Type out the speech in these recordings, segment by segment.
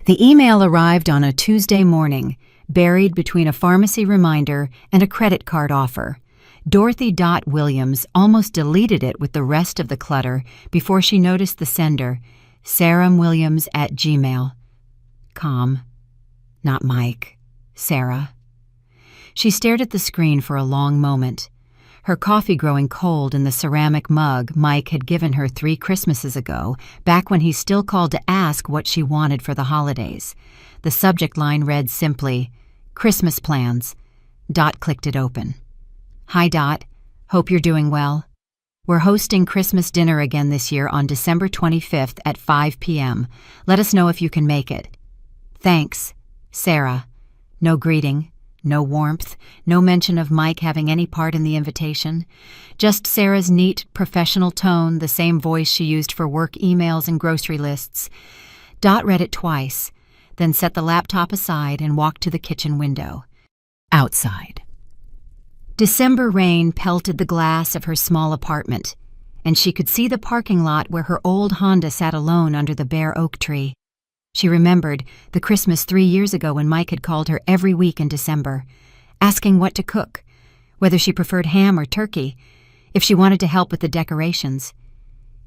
The email arrived on a Tuesday morning, buried between a pharmacy reminder and a credit card offer. Dorothy Williams almost deleted it with the rest of the clutter before she noticed the sender, sarahwilliams@gmail.com. Not Mike. Sarah. She stared at the screen for a long moment, her coffee growing cold in the ceramic mug Mike had given her 3 Christmases ago, back when he still called to ask what she wanted for the holidays. The subject line read simply, "Christmas plans." Dot clicked it open. "Hi, Dot. Hope you're doing well. We're hosting Christmas dinner again this year on December 25th at 5 p.m. Let us know if you can make it. Thanks, Sarah." No greeting. No warmth, no mention of Mike having any part in the invitation. Just Sarah's neat, professional tone, the same voice she used for work emails and grocery lists. Dot read it twice, then set the laptop aside and walked to the kitchen window. Outside. December rain pelted the glass of her small apartment, and she could see the parking lot where her old Honda sat alone under the bare oak tree. She remembered the Christmas 3 years ago when Mike had called her every week in December, asking what to cook, whether she preferred ham or turkey, if she wanted to help with the decorations.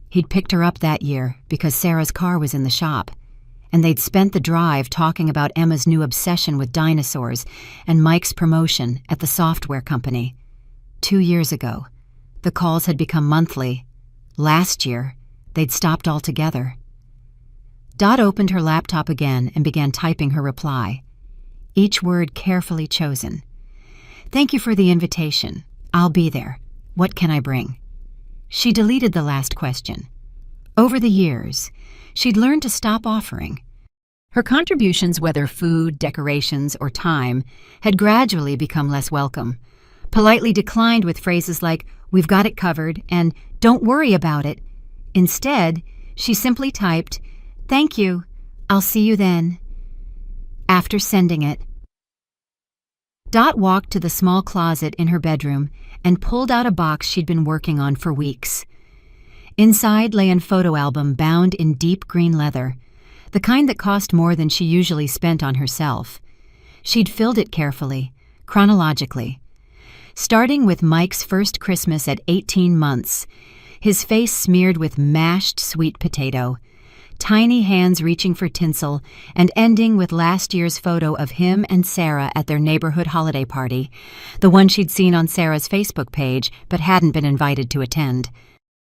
He'd picked her up that year because Sarah's car was in the shop, and they'd spent the drive talking about Emma's new obsession with dinosaurs and Mike's promotion at the software company. 2 years ago, the calls had become monthly. Last year, they'd stopped altogether. Dot opened her laptop again and began typing her reply, each word carefully chosen. "Thank you for the invitation. I'll be there. What can I bring?" She deleted the last question. Over the years, she'd learned to stop offering. Her contributions, whether food, decorations, or time, had gradually become less welcome, politely declined with phrases like, "We've got it covered," and "Don't worry about it." Instead, she simply typed, "Thank you. I'll see you then." After sending it, Dot walked to the small closet in her bedroom and pulled out a box she'd been working on for weeks. Inside lay a photo album bound in deep green leather, the kind that cost more than she usually spent on herself. She'd filled it carefully, chronologically, starting with Mike's first Christmas at 18 months, his face smeared with mashed sweet potato, tiny hands reaching for tinsel, and ending with last year's photo of him and Sarah at their neighborhood holiday party, the one she'd seen on Sarah's Facebook page but hadn't been invited to attend.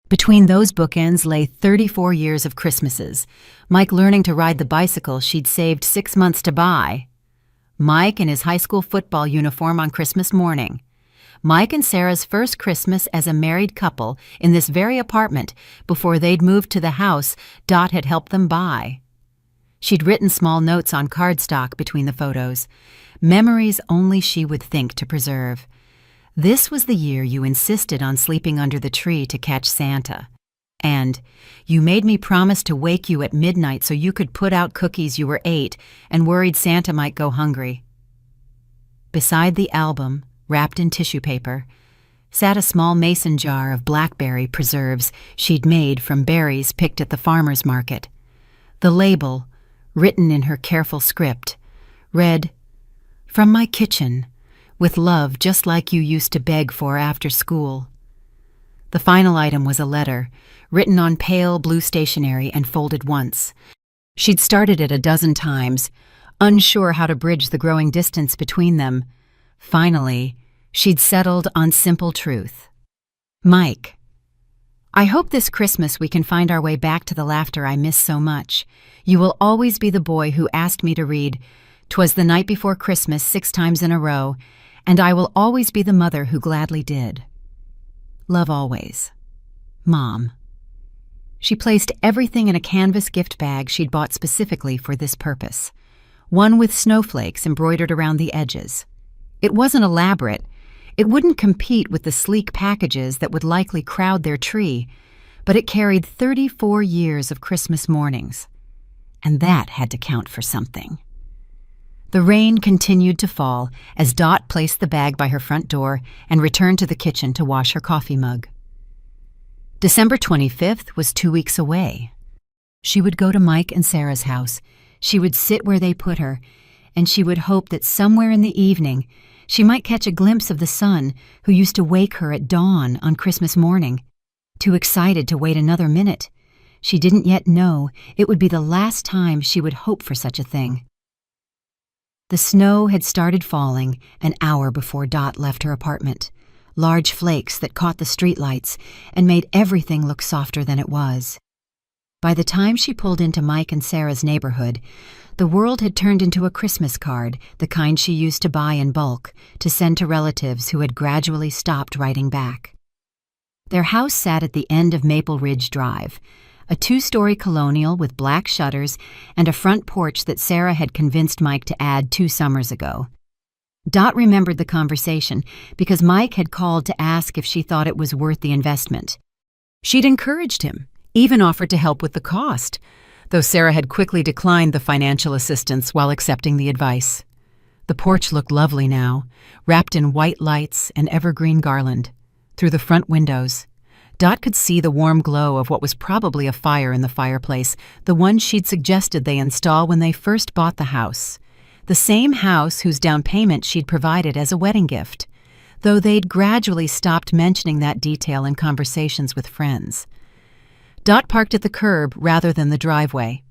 Between those bookends lay 34 years of Christmases, Mike learning to ride the bicycle she'd saved 6 months to buy, Mike in his high school football uniform on Christmas morning, Mike and Sarah's first Christmas as a married couple in this very apartment before they'd moved to the house Dot had helped them buy. She'd written small notes on cardstock between the photos, memories only she would think to preserve. "This was the year you insisted on sleeping under the tree to catch Santa. And you made me promise to wake you at midnight so you could put out cookies you were 8 and worried Santa might go hungry." Beside the album, wrapped in tissue paper, sat a small mason jar of blackberry preserves she'd made from berries picked at the farmer's market. The label, written in her careful script, read, "From my kitchen, with love just like you used to beg for after school." The final item was a letter, written on pale blue stationery and folded once. She'd started it a dozen times, unsure how to bridge the growing distance between them. Finally, she'd settled on simple truth. "Mike, I hope this Christmas we can find our way back to the laughter I miss so much. You will always be the boy who asked me to read 'Twas the Night Before Christmas 6 times in a row, and I will always be the mother who gladly did. Love always. Mom." She placed everything in a canvas gift bag she'd bought specifically for this purpose, one with snowflakes embroidered around the edges. It wasn't elaborate. It wouldn't compete with the sleek packages that would likely crowd their tree, but it carried 34 years of Christmas mornings, and that had to count for something. The rain continued to fall as Dot placed the bag by her front door and returned to the kitchen to wash her coffee mug. December 25th was 2 weeks away. She would go to Mike and Sarah's house, She would sit where they put her, and she would hope that somewhere in the evening she might catch a glimpse of the sun who used to wake her at dawn on Christmas morning. Too excited to wait another minute. She didn't yet know it would be the last time she would hope for such a thing. The snow had started falling an hour before Dot left her apartment, large flakes that caught the streetlights and made everything look softer than it was. By the time she pulled into Mike and Sarah's neighborhood, the world had turned into a Christmas card, the kind she used to buy in bulk to send to relatives who had gradually stopped writing back. Their house sat at the end of Maple Ridge Drive, a 2-story colonial with black shutters and a front porch that Sarah had convinced Mike to add 2 summers ago. Dot remembered the conversation because Mike had called to ask if she thought it was worth the investment. She'd encouraged him, even offered to help with the cost, though Sarah had quickly declined the financial assistance while accepting the advice. The porch looked lovely now, wrapped in white lights and evergreen garland. Through the front windows, Dot could see the warm glow of what was probably a fire in the fireplace, the one she'd suggested they install when they first bought the house. The same house whose down payment she'd provided as a wedding gift, though they'd gradually stopped mentioning that detail in conversations with friends. Dot parked at the curb rather than the driveway.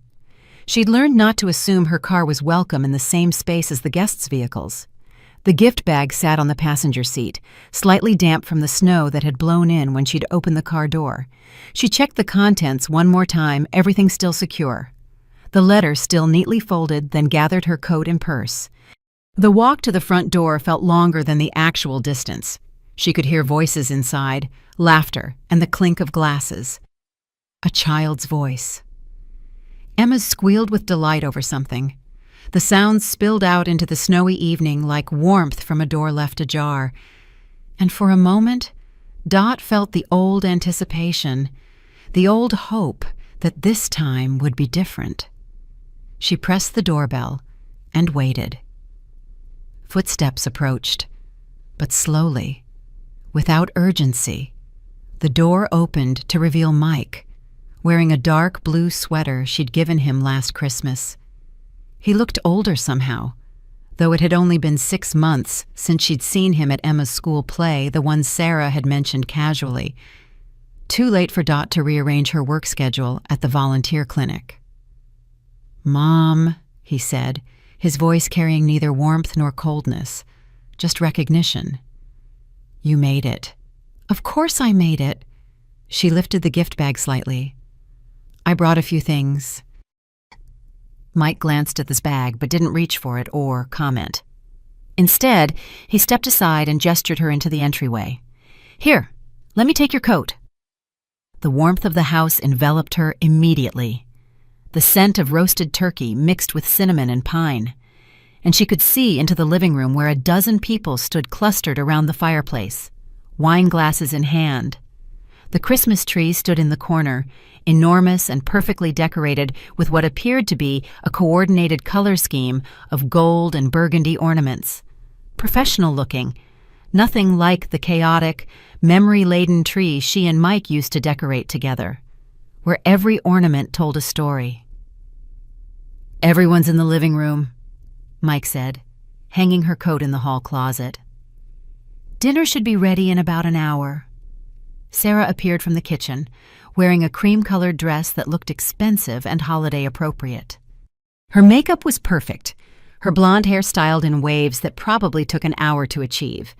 She'd learned not to assume her car was welcome in the same space as the guests' vehicles. The gift bag sat on the passenger seat, slightly damp from the snow that had blown in when she'd opened the car door. She checked the contents one more time, everything still secure. The letter still neatly folded, then gathered her coat and purse. The walk to the front door felt longer than the actual distance. She could hear voices inside, laughter, and the clink of glasses. A child's voice. Emma squealed with delight over something. The sounds spilled out into the snowy evening like warmth from a door left ajar. And for a moment, Dot felt the old anticipation, the old hope that this time would be different. She pressed the doorbell and waited. Footsteps approached, but slowly, without urgency. The door opened to reveal Mike, wearing a dark blue sweater she'd given him last Christmas. He looked older somehow, though it had only been 6 months since she'd seen him at Emma's school play, the one Sarah had mentioned casually. Too late for Dot to rearrange her work schedule at the volunteer clinic. "Mom," he said, his voice carrying neither warmth nor coldness, just recognition. "You made it." "Of course I made it." She lifted the gift bag slightly. "I brought a few things." Mike glanced at this bag but didn't reach for it or comment. Instead, he stepped aside and gestured her into the entryway. "Here, let me take your coat." The warmth of the house enveloped her immediately. The scent of roasted turkey mixed with cinnamon and pine. And she could see into the living room where a dozen people stood clustered around the fireplace, wine glasses in hand. The Christmas tree stood in the corner, enormous and perfectly decorated with what appeared to be a coordinated color scheme of gold and burgundy ornaments. Professional looking, nothing like the chaotic, memory-laden tree she and Mike used to decorate together, where every ornament told a story. "Everyone's in the living room," Mike said, hanging her coat in the hall closet. "Dinner should be ready in about an hour." Sarah appeared from the kitchen, wearing a cream-colored dress that looked expensive and holiday-appropriate. Her makeup was perfect, her blonde hair styled in waves that probably took an hour to achieve.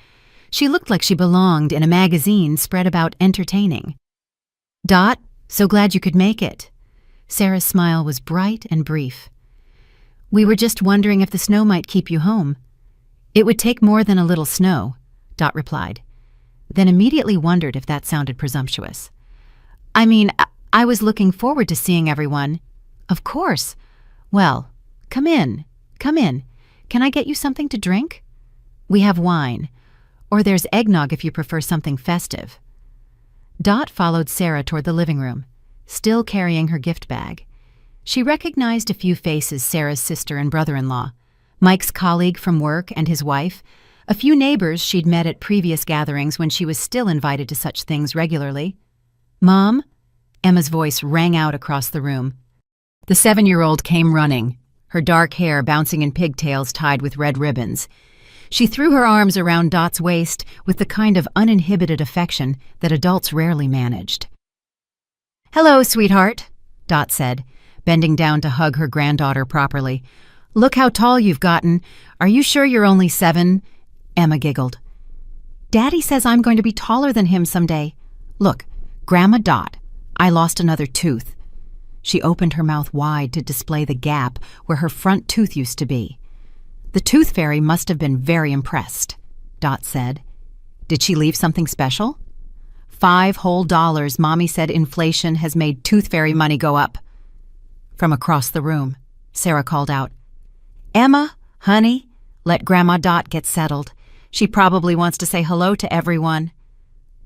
She looked like she belonged in a magazine spread about entertaining. "Dot, so glad you could make it." Sarah's smile was bright and brief. "We were just wondering if the snow might keep you home." "It would take more than a little snow," Dot replied, then immediately wondered if that sounded presumptuous. "I mean, I was looking forward to seeing everyone." "Of course. Well, come in, come in. Can I get you something to drink?" "We have wine. Or there's eggnog if you prefer something festive." Dot followed Sarah toward the living room, still carrying her gift bag. She recognized a few faces, Sarah's sister and brother-in-law, Mike's colleague from work and his wife, a few neighbors she'd met at previous gatherings when she was still invited to such things regularly. "Mom?" Emma's voice rang out across the room. The 7-year-old came running, her dark hair bouncing in pigtails tied with red ribbons. She threw her arms around Dot's waist with the kind of uninhibited affection that adults rarely managed. "Hello, sweetheart," Dot said, bending down to hug her granddaughter properly. "Look how tall you've gotten. Are you sure you're only 7? Emma giggled. "Daddy says I'm going to be taller than him someday. Look, Grandma Dot, I lost another tooth." She opened her mouth wide to display the gap where her front tooth used to be. "The tooth fairy must have been very impressed," Dot said. "Did she leave something special?" $5 whole. Mommy said inflation has made tooth fairy money go up." From across the room, Sarah called out, "Emma, honey, let Grandma Dot get settled. She probably wants to say hello to everyone."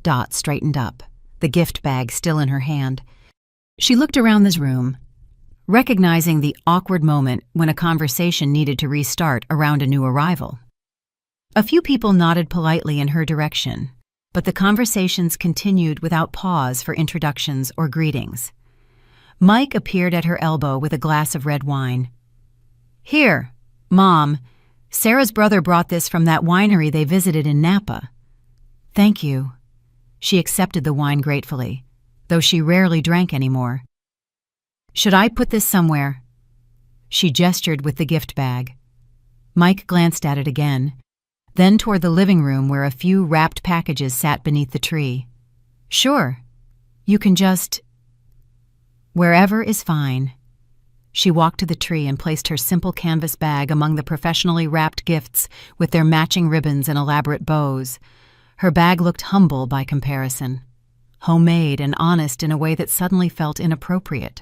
Dot straightened up, the gift bag still in her hand. She looked around this room, recognizing the awkward moment when a conversation needed to restart around a new arrival. A few people nodded politely in her direction, but the conversations continued without pause for introductions or greetings. Mike appeared at her elbow with a glass of red wine. "Here, Mom, Sarah's brother brought this from that winery they visited in Napa." "Thank you." She accepted the wine gratefully, though she rarely drank anymore. "Should I put this somewhere?" She gestured with the gift bag. Mike glanced at it again, then toward the living room where a few wrapped packages sat beneath the tree. "Sure. You can just—" "Wherever is fine." She walked to the tree and placed her simple canvas bag among the professionally wrapped gifts with their matching ribbons and elaborate bows. Her bag looked humble by comparison, homemade and honest in a way that suddenly felt inappropriate.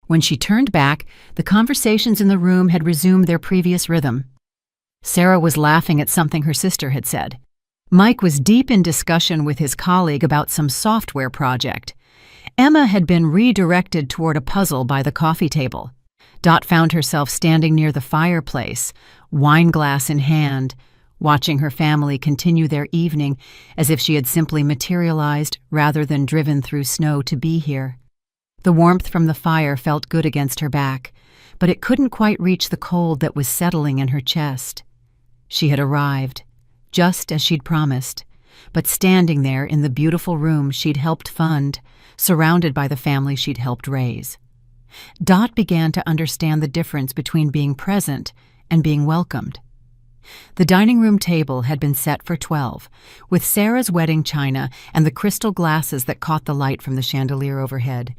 When she turned back, the conversations in the room had resumed their previous rhythm. Sarah was laughing at something her sister had said. Mike was deep in discussion with his colleague about some software project. Emma had been redirected toward a puzzle by the coffee table. Dot found herself standing near the fireplace, wine glass in hand, watching her family continue their evening as if she had simply materialized rather than driven through snow to be here. The warmth from the fire felt good against her back, but it couldn't quite reach the cold that was settling in her chest. She had arrived, just as she'd promised, but standing there in the beautiful room she'd helped fund, surrounded by the family she'd helped raise. Dot began to understand the difference between being present and being welcomed. The dining room table had been set for 12, with Sarah's wedding china and the crystal glasses that caught the light from the chandelier overhead.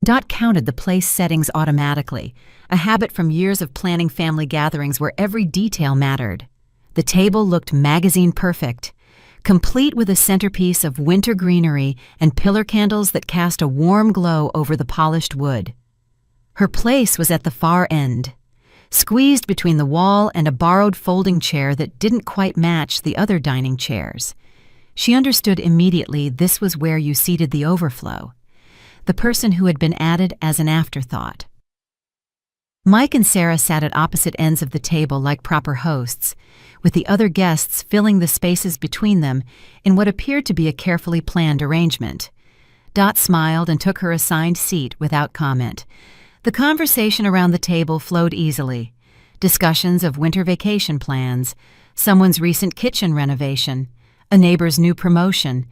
Dot counted the place settings automatically, a habit from years of planning family gatherings where every detail mattered. The table looked magazine perfect, complete with a centerpiece of winter greenery and pillar candles that cast a warm glow over the polished wood. Her place was at the far end, squeezed between the wall and a borrowed folding chair that didn't quite match the other dining chairs. She understood immediately this was where you seated the overflow, the person who had been added as an afterthought. Mike and Sarah sat at opposite ends of the table like proper hosts, with the other guests filling the spaces between them in what appeared to be a carefully planned arrangement. Dot smiled and took her assigned seat without comment. The conversation around the table flowed easily. Discussions of winter vacation plans, someone's recent kitchen renovation, a neighbor's new promotion.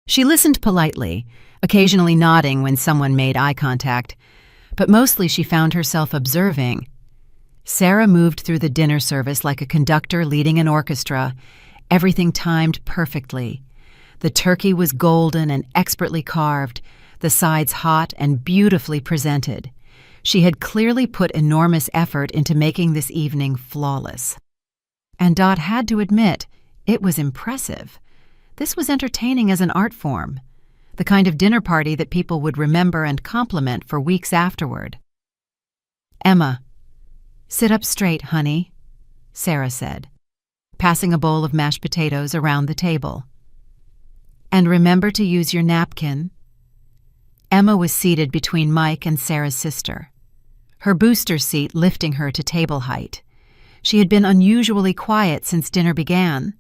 She listened politely, occasionally nodding when someone made eye contact, but mostly she found herself observing. Sarah moved through the dinner service like a conductor leading an orchestra, everything timed perfectly. The turkey was golden and expertly carved, the sides hot and beautifully presented. She had clearly put enormous effort into making this evening flawless. And Dot had to admit, it was impressive. This was entertaining as an art form, the kind of dinner party that people would remember and compliment for weeks afterward. "Emma, sit up straight, honey," Sarah said, passing a bowl of mashed potatoes around the table. "And remember to use your napkin." Emma was seated between Mike and Sarah's sister, her booster seat lifting her to table height. She had been unusually quiet since dinner began,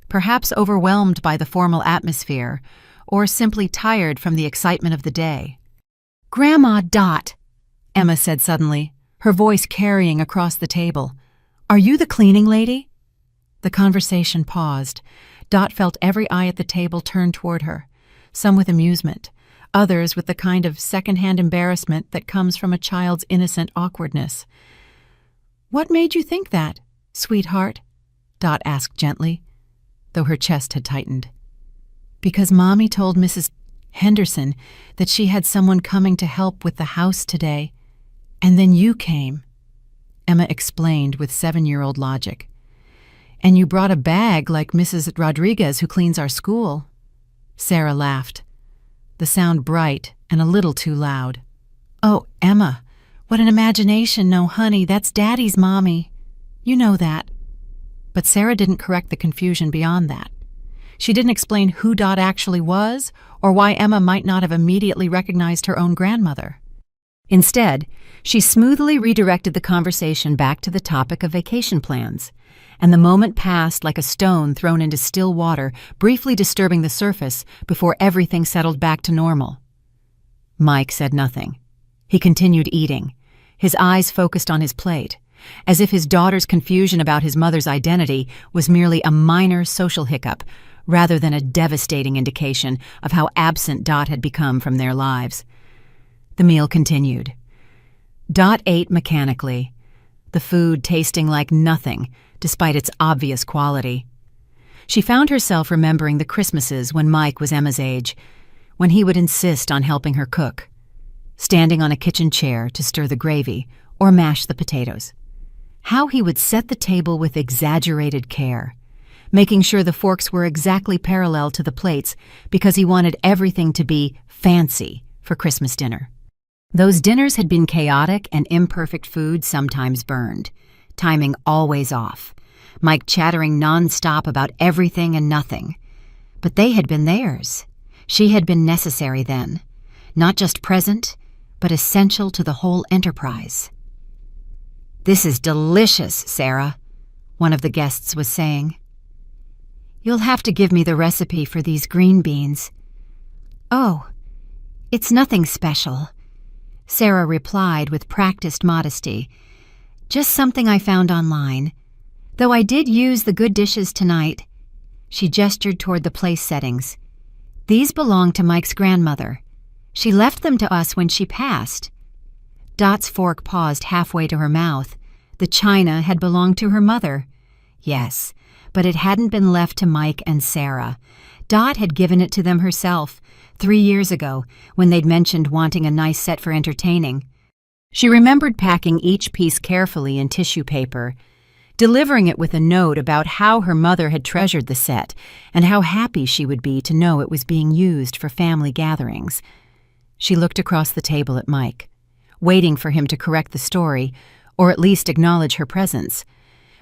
perhaps overwhelmed by the formal atmosphere, or simply tired from the excitement of the day. "Grandma Dot," Emma said suddenly, her voice carrying across the table. "Are you the cleaning lady?" The conversation paused. Dot felt every eye at the table turn toward her, some with amusement, others with the kind of secondhand embarrassment that comes from a child's innocent awkwardness. "What made you think that, sweetheart?" Dot asked gently, though her chest had tightened. "Because Mommy told Mrs. Henderson that she had someone coming to help with the house today, and then you came," Emma explained with 7-year-old logic. "And you brought a bag like Mrs. Rodriguez who cleans our school." Sarah laughed, the sound bright and a little too loud. "Oh, Emma, what an imagination. No, honey, that's Daddy's Mommy. You know that." But Sarah didn't correct the confusion beyond that. She didn't explain who Dot actually was or why Emma might not have immediately recognized her own grandmother. Instead, she smoothly redirected the conversation back to the topic of vacation plans, and the moment passed like a stone thrown into still water, briefly disturbing the surface before everything settled back to normal. Mike said nothing. He continued eating, his eyes focused on his plate, as if his daughter's confusion about his mother's identity was merely a minor social hiccup, rather than a devastating indication of how absent Dot had become from their lives. The meal continued. Dot ate mechanically, the food tasting like nothing, despite its obvious quality. She found herself remembering the Christmases when Mike was Emma's age, when he would insist on helping her cook, standing on a kitchen chair to stir the gravy or mash the potatoes. How he would set the table with exaggerated care, making sure the forks were exactly parallel to the plates because he wanted everything to be fancy for Christmas dinner. Those dinners had been chaotic, and imperfect food sometimes burned, timing always off, Mike chattering nonstop about everything and nothing. But they had been theirs. She had been necessary then, not just present, but essential to the whole enterprise. "This is delicious, Sarah," one of the guests was saying. "You'll have to give me the recipe for these green beans." "Oh, it's nothing special," Sarah replied with practiced modesty. "Just something I found online. Though I did use the good dishes tonight." She gestured toward the place settings. "These belong to Mike's grandmother. She left them to us when she passed." Dot's fork paused halfway to her mouth. The china had belonged to her mother. Yes, but it hadn't been left to Mike and Sarah. Dot had given it to them herself, 3 years ago, when they'd mentioned wanting a nice set for entertaining. She remembered packing each piece carefully in tissue paper, delivering it with a note about how her mother had treasured the set and how happy she would be to know it was being used for family gatherings. She looked across the table at Mike, waiting for him to correct the story, or at least acknowledge her presence.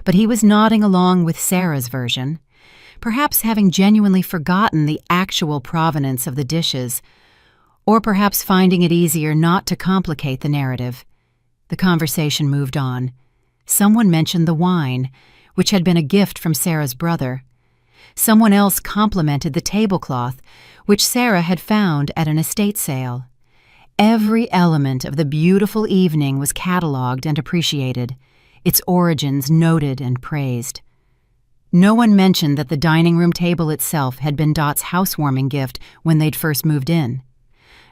But he was nodding along with Sarah's version, perhaps having genuinely forgotten the actual provenance of the dishes, or perhaps finding it easier not to complicate the narrative. The conversation moved on. Someone mentioned the wine, which had been a gift from Sarah's brother. Someone else complimented the tablecloth, which Sarah had found at an estate sale. Every element of the beautiful evening was catalogued and appreciated, its origins noted and praised. No one mentioned that the dining room table itself had been Dot's housewarming gift when they'd first moved in.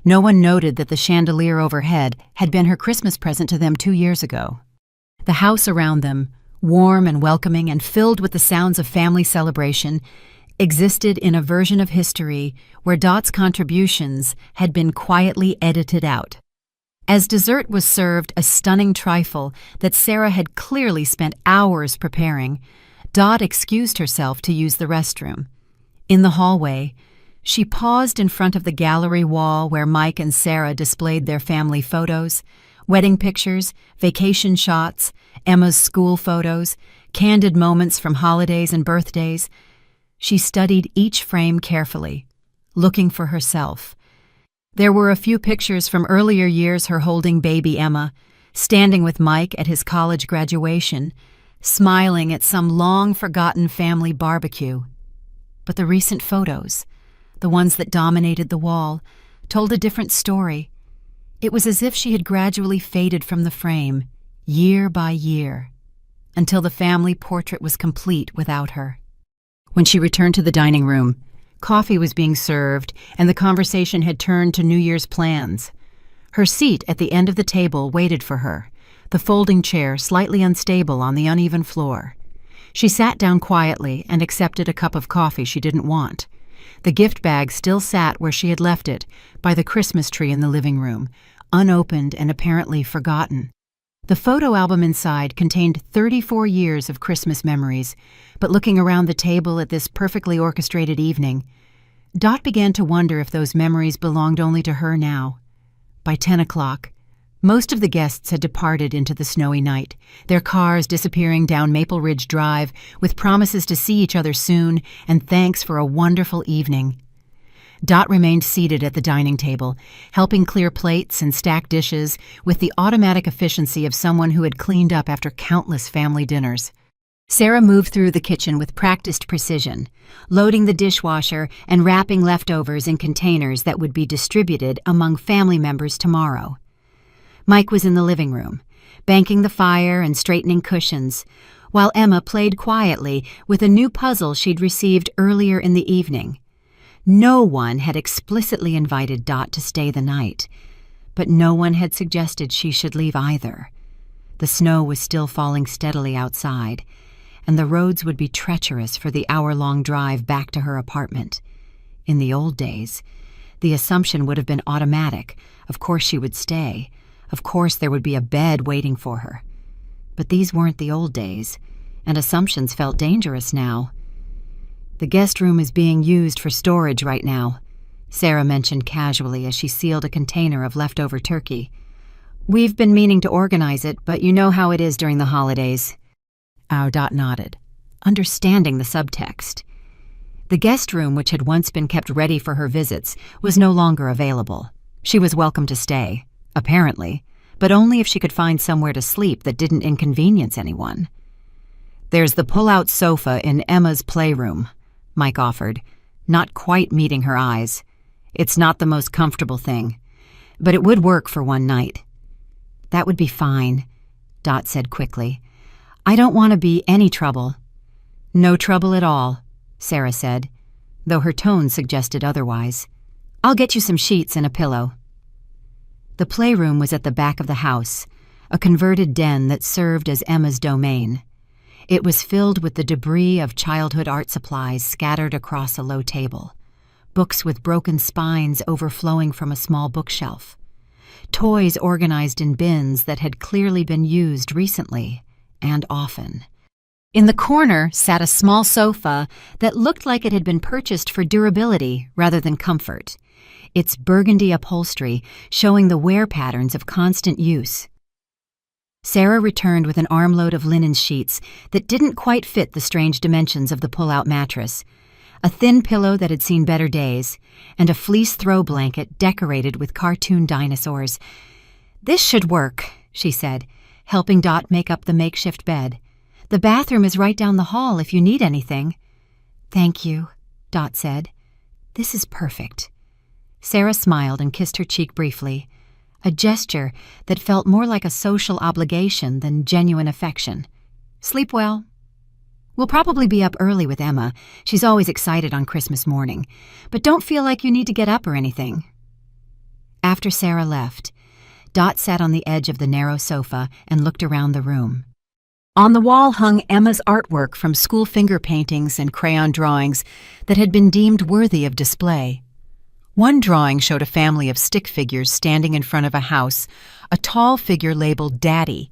No one noted that the chandelier overhead had been her Christmas present to them 2 years ago. The house around them, warm and welcoming and filled with the sounds of family celebration, existed in a version of history where Dot's contributions had been quietly edited out. As dessert was served, a stunning trifle that Sarah had clearly spent hours preparing, Dot excused herself to use the restroom. In the hallway, she paused in front of the gallery wall where Mike and Sarah displayed their family photos, wedding pictures, vacation shots, Emma's school photos, candid moments from holidays and birthdays. She studied each frame carefully, looking for herself. There were a few pictures from earlier years, her holding baby Emma, standing with Mike at his college graduation, smiling at some long-forgotten family barbecue. But the recent photos, the ones that dominated the wall, told a different story. It was as if she had gradually faded from the frame, year by year, until the family portrait was complete without her. When she returned to the dining room, coffee was being served and the conversation had turned to New Year's plans. Her seat at the end of the table waited for her, the folding chair slightly unstable on the uneven floor. She sat down quietly and accepted a cup of coffee she didn't want. The gift bag still sat where she had left it, by the Christmas tree in the living room, unopened and apparently forgotten. The photo album inside contained 34 years of Christmas memories, but looking around the table at this perfectly orchestrated evening, Dot began to wonder if those memories belonged only to her now. By 10 o'clock, most of the guests had departed into the snowy night, their cars disappearing down Maple Ridge Drive with promises to see each other soon and thanks for a wonderful evening. Dot remained seated at the dining table, helping clear plates and stack dishes with the automatic efficiency of someone who had cleaned up after countless family dinners. Sarah moved through the kitchen with practiced precision, loading the dishwasher and wrapping leftovers in containers that would be distributed among family members tomorrow. Mike was in the living room, banking the fire and straightening cushions, while Emma played quietly with a new puzzle she'd received earlier in the evening. No one had explicitly invited Dot to stay the night, but no one had suggested she should leave either. The snow was still falling steadily outside, and the roads would be treacherous for the hour-long drive back to her apartment. In the old days, the assumption would have been automatic. Of course she would stay. Of course there would be a bed waiting for her. But these weren't the old days, and assumptions felt dangerous now. "The guest room is being used for storage right now," Sarah mentioned casually as she sealed a container of leftover turkey. "We've been meaning to organize it, but you know how it is during the holidays." Dot nodded, understanding the subtext. The guest room, which had once been kept ready for her visits, was no longer available. She was welcome to stay, apparently, but only if she could find somewhere to sleep that didn't inconvenience anyone. "There's the pull-out sofa in Emma's playroom," Mike offered, not quite meeting her eyes. "It's not the most comfortable thing, but it would work for one night." "That would be fine," Dot said quickly. "I don't want to be any trouble." "No trouble at all," Sarah said, though her tone suggested otherwise. "I'll get you some sheets and a pillow." The playroom was at the back of the house, a converted den that served as Emma's domain. It was filled with the debris of childhood art supplies scattered across a low table, books with broken spines overflowing from a small bookshelf, toys organized in bins that had clearly been used recently and often. In the corner sat a small sofa that looked like it had been purchased for durability rather than comfort, its burgundy upholstery showing the wear patterns of constant use. Sarah returned with an armload of linen sheets that didn't quite fit the strange dimensions of the pull-out mattress, a thin pillow that had seen better days, and a fleece throw blanket decorated with cartoon dinosaurs. "This should work," she said, helping Dot make up the makeshift bed. "The bathroom is right down the hall if you need anything." "Thank you," Dot said. "This is perfect." Sarah smiled and kissed her cheek briefly, a gesture that felt more like a social obligation than genuine affection. "Sleep well." "We'll probably be up early with Emma. She's always excited on Christmas morning. But don't feel like you need to get up or anything." After Sarah left, Dot sat on the edge of the narrow sofa and looked around the room. On the wall hung Emma's artwork from school finger paintings and crayon drawings that had been deemed worthy of display. One drawing showed a family of stick figures standing in front of a house, a tall figure labeled Daddy,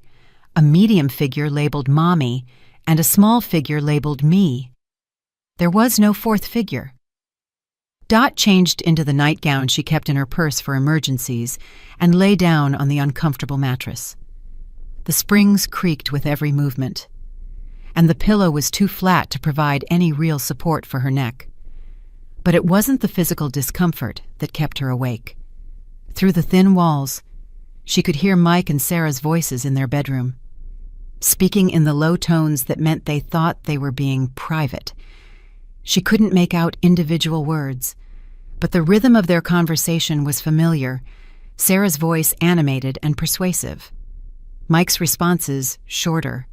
a medium figure labeled Mommy, and a small figure labeled Me. There was no fourth figure. Dot changed into the nightgown she kept in her purse for emergencies and lay down on the uncomfortable mattress. The springs creaked with every movement, and the pillow was too flat to provide any real support for her neck. But it wasn't the physical discomfort that kept her awake. Through the thin walls, she could hear Mike and Sarah's voices in their bedroom, speaking in the low tones that meant they thought they were being private. She couldn't make out individual words, but the rhythm of their conversation was familiar, Sarah's voice animated and persuasive. Mike's responses shorter,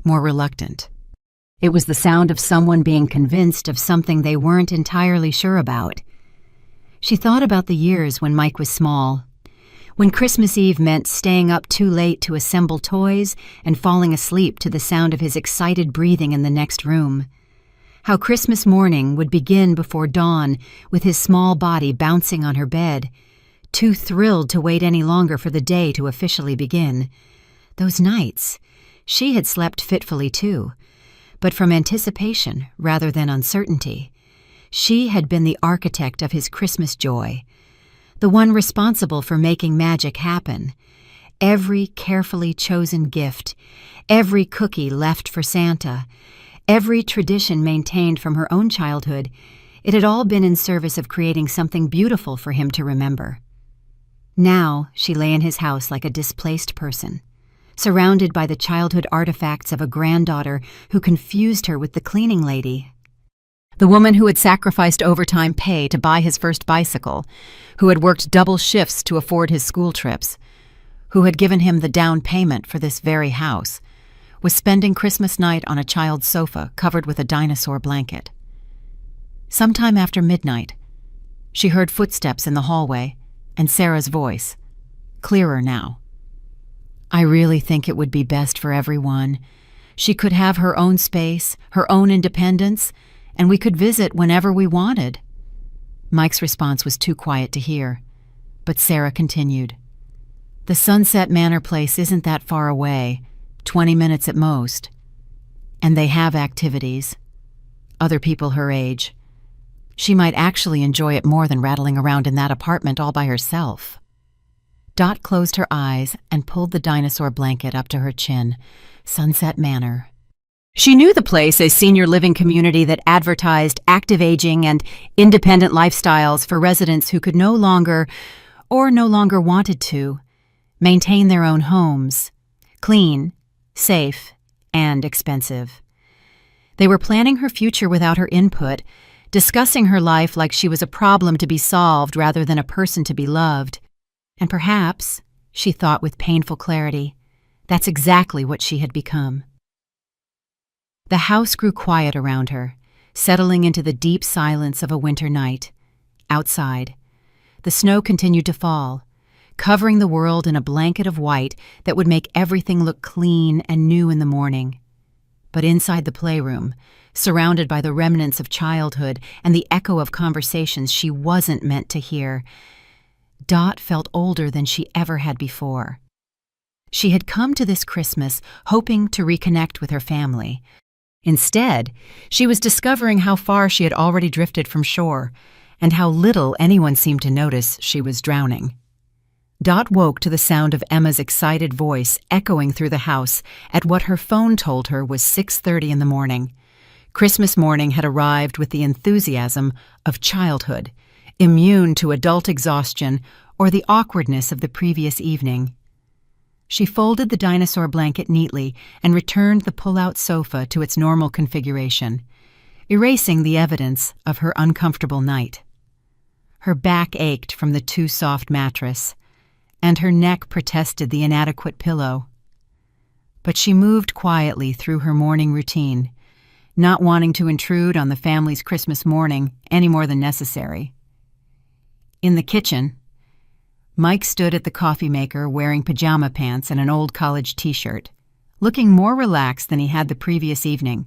more reluctant. It was the sound of someone being convinced of something they weren't entirely sure about. She thought about the years when Mike was small, when Christmas Eve meant staying up too late to assemble toys and falling asleep to the sound of his excited breathing in the next room. How Christmas morning would begin before dawn with his small body bouncing on her bed, too thrilled to wait any longer for the day to officially begin. Those nights, she had slept fitfully too, but from anticipation rather than uncertainty. She had been the architect of his Christmas joy, the one responsible for making magic happen. Every carefully chosen gift, every cookie left for Santa, every tradition maintained from her own childhood, it had all been in service of creating something beautiful for him to remember. Now she lay in his house like a displaced person, surrounded by the childhood artifacts of a granddaughter who confused her with the cleaning lady. The woman who had sacrificed overtime pay to buy his first bicycle, who had worked double shifts to afford his school trips, who had given him the down payment for this very house, was spending Christmas night on a child's sofa covered with a dinosaur blanket. Sometime after midnight, she heard footsteps in the hallway and Sarah's voice, clearer now. "I really think it would be best for everyone. She could have her own space, her own independence, and we could visit whenever we wanted." Mike's response was too quiet to hear, but Sarah continued. "The Sunset Manor place isn't that far away, 20 minutes at most. And they have activities. Other people her age. She might actually enjoy it more than rattling around in that apartment all by herself." Dot closed her eyes and pulled the dinosaur blanket up to her chin. Sunset Manor. She knew the place as a senior living community that advertised active aging and independent lifestyles for residents who could no longer, or no longer wanted to, maintain their own homes. Clean, safe, and expensive. They were planning her future without her input, discussing her life like she was a problem to be solved rather than a person to be loved. And perhaps, she thought with painful clarity, that's exactly what she had become. The house grew quiet around her, settling into the deep silence of a winter night. Outside, the snow continued to fall, covering the world in a blanket of white that would make everything look clean and new in the morning. But inside the playroom, surrounded by the remnants of childhood and the echo of conversations she wasn't meant to hear, Dot felt older than she ever had before. She had come to this Christmas hoping to reconnect with her family. Instead, she was discovering how far she had already drifted from shore, and how little anyone seemed to notice she was drowning. Dot woke to the sound of Emma's excited voice echoing through the house at what her phone told her was 6:30 in the morning. Christmas morning had arrived with the enthusiasm of childhood, immune to adult exhaustion or the awkwardness of the previous evening. She folded the dinosaur blanket neatly and returned the pull-out sofa to its normal configuration, erasing the evidence of her uncomfortable night. Her back ached from the too soft mattress, and her neck protested the inadequate pillow. But she moved quietly through her morning routine, not wanting to intrude on the family's Christmas morning any more than necessary. In the kitchen, Mike stood at the coffee maker wearing pajama pants and an old college t-shirt, looking more relaxed than he had the previous evening.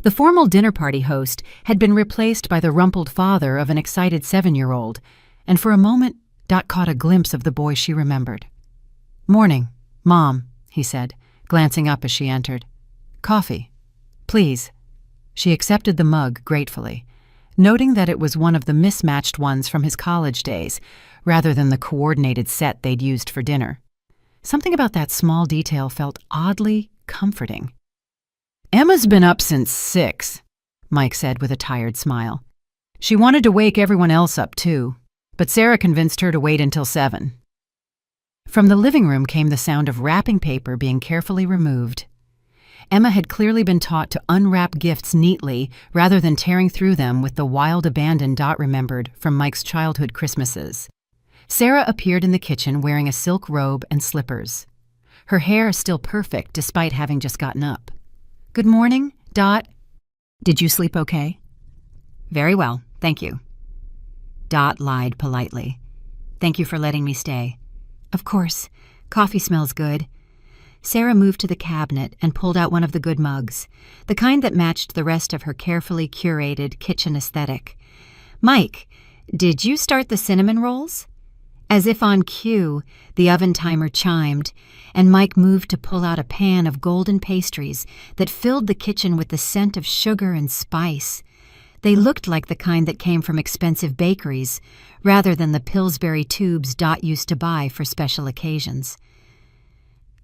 The formal dinner party host had been replaced by the rumpled father of an excited 7-year-old, and for a moment Dot caught a glimpse of the boy she remembered. "Morning, Mom," he said, glancing up as she entered. "Coffee, please." She accepted the mug gratefully, noting that it was one of the mismatched ones from his college days, rather than the coordinated set they'd used for dinner. Something about that small detail felt oddly comforting. "Emma's been up since 6, Mike said with a tired smile. "She wanted to wake everyone else up too, but Sarah convinced her to wait until 7. From the living room came the sound of wrapping paper being carefully removed. Emma had clearly been taught to unwrap gifts neatly rather than tearing through them with the wild abandon Dot remembered from Mike's childhood Christmases. Sarah appeared in the kitchen wearing a silk robe and slippers. Her hair is still perfect despite having just gotten up. "Good morning, Dot. Did you sleep okay?" "Very well, thank you." Dot lied politely. "Thank you for letting me stay." "Of course. Coffee smells good." Sarah moved to the cabinet and pulled out one of the good mugs, the kind that matched the rest of her carefully curated kitchen aesthetic. "Mike, did you start the cinnamon rolls?" As if on cue, the oven timer chimed, and Mike moved to pull out a pan of golden pastries that filled the kitchen with the scent of sugar and spice. They looked like the kind that came from expensive bakeries, rather than the Pillsbury tubes Dot used to buy for special occasions.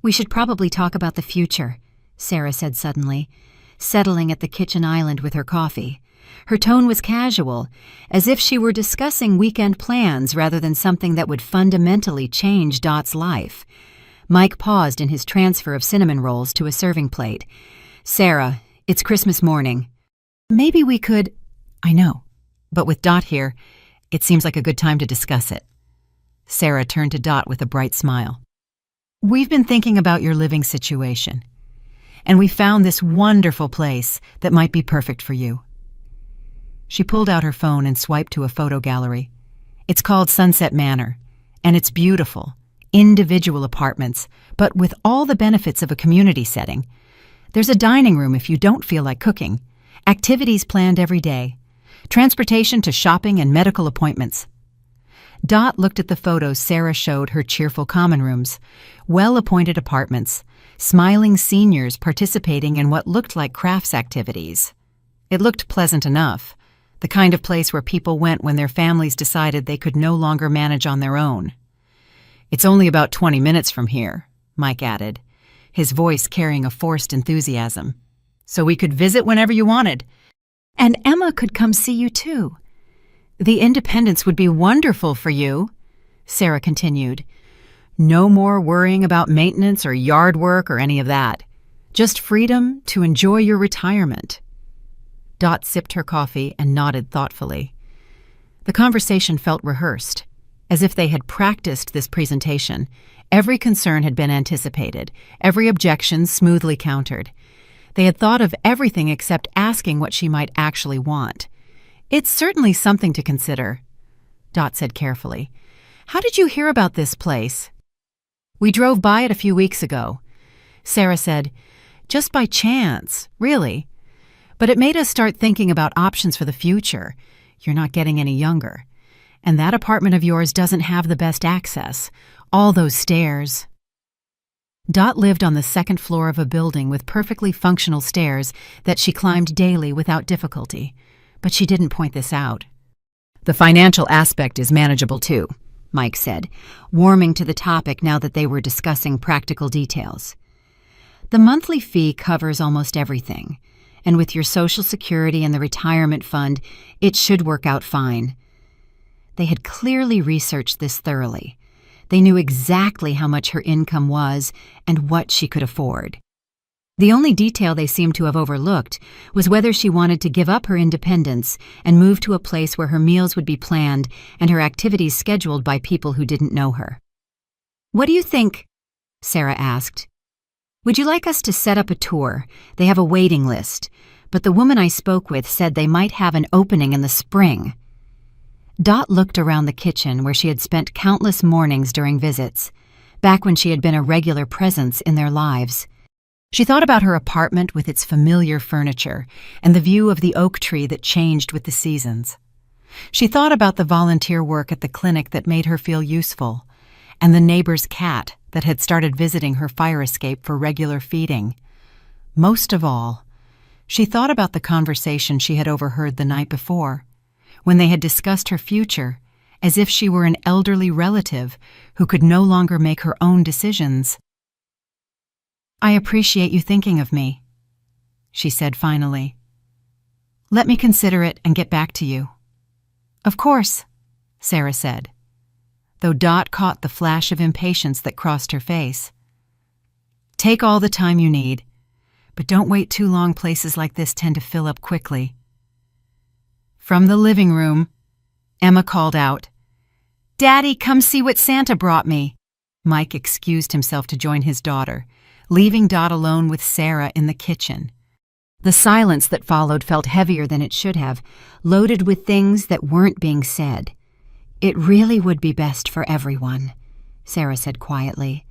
"We should probably talk about the future," Sarah said suddenly, settling at the kitchen island with her coffee. Her tone was casual, as if she were discussing weekend plans rather than something that would fundamentally change Dot's life. Mike paused in his transfer of cinnamon rolls to a serving plate. "Sarah, it's Christmas morning. Maybe we could—" "I know, but with Dot here, it seems like a good time to discuss it." Sarah turned to Dot with a bright smile. "We've been thinking about your living situation, and we found this wonderful place that might be perfect for you." She pulled out her phone and swiped to a photo gallery. "It's called Sunset Manor, and it's beautiful, individual apartments, but with all the benefits of a community setting. There's a dining room if you don't feel like cooking, activities planned every day, transportation to shopping and medical appointments." Dot looked at the photos Sarah showed her cheerful common rooms, well-appointed apartments, smiling seniors participating in what looked like crafts activities. It looked pleasant enough, the kind of place where people went when their families decided they could no longer manage on their own. "It's only about 20 minutes from here," Mike added, his voice carrying a forced enthusiasm. "So we could visit whenever you wanted. And Emma could come see you too. The independence would be wonderful for you," Sarah continued. "No more worrying about maintenance or yard work or any of that. Just freedom to enjoy your retirement." Dot sipped her coffee and nodded thoughtfully. The conversation felt rehearsed, as if they had practiced this presentation. Every concern had been anticipated, every objection smoothly countered. They had thought of everything except asking what she might actually want. "It's certainly something to consider," Dot said carefully. "How did you hear about this place?" "We drove by it a few weeks ago." Sarah said, "Just by chance, really. But it made us start thinking about options for the future. You're not getting any younger. And that apartment of yours doesn't have the best access. All those stairs." Dot lived on the second floor of a building with perfectly functional stairs that she climbed daily without difficulty, but she didn't point this out. "The financial aspect is manageable too," Mike said, warming to the topic now that they were discussing practical details. "The monthly fee covers almost everything, and with your Social Security and the retirement fund, it should work out fine." They had clearly researched this thoroughly. They knew exactly how much her income was and what she could afford. The only detail they seemed to have overlooked was whether she wanted to give up her independence and move to a place where her meals would be planned and her activities scheduled by people who didn't know her. "What do you think?" Sarah asked. "Would you like us to set up a tour? They have a waiting list, but the woman I spoke with said they might have an opening in the spring." Dot looked around the kitchen where she had spent countless mornings during visits, back when she had been a regular presence in their lives. She thought about her apartment with its familiar furniture and the view of the oak tree that changed with the seasons. She thought about the volunteer work at the clinic that made her feel useful, and the neighbor's cat that had started visiting her fire escape for regular feeding. Most of all, she thought about the conversation she had overheard the night before, when they had discussed her future as if she were an elderly relative who could no longer make her own decisions. "I appreciate you thinking of me," she said finally. "Let me consider it and get back to you." "Of course," Sarah said, though Dot caught the flash of impatience that crossed her face. "Take all the time you need, but don't wait too long. Places like this tend to fill up quickly." From the living room, Emma called out, "Daddy, come see what Santa brought me." Mike excused himself to join his daughter, leaving Dot alone with Sarah in the kitchen. The silence that followed felt heavier than it should have, loaded with things that weren't being said. "It really would be best for everyone," Sarah said quietly,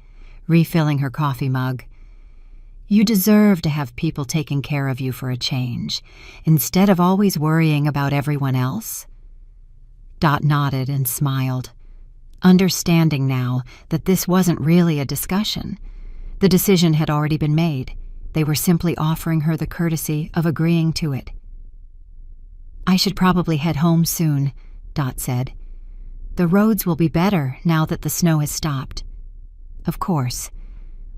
refilling her coffee mug. "You deserve to have people taking care of you for a change, instead of always worrying about everyone else." Dot nodded and smiled, understanding now that this wasn't really a discussion. The decision had already been made. They were simply offering her the courtesy of agreeing to it. "I should probably head home soon," Dot said. "The roads will be better now that the snow has stopped." "Of course.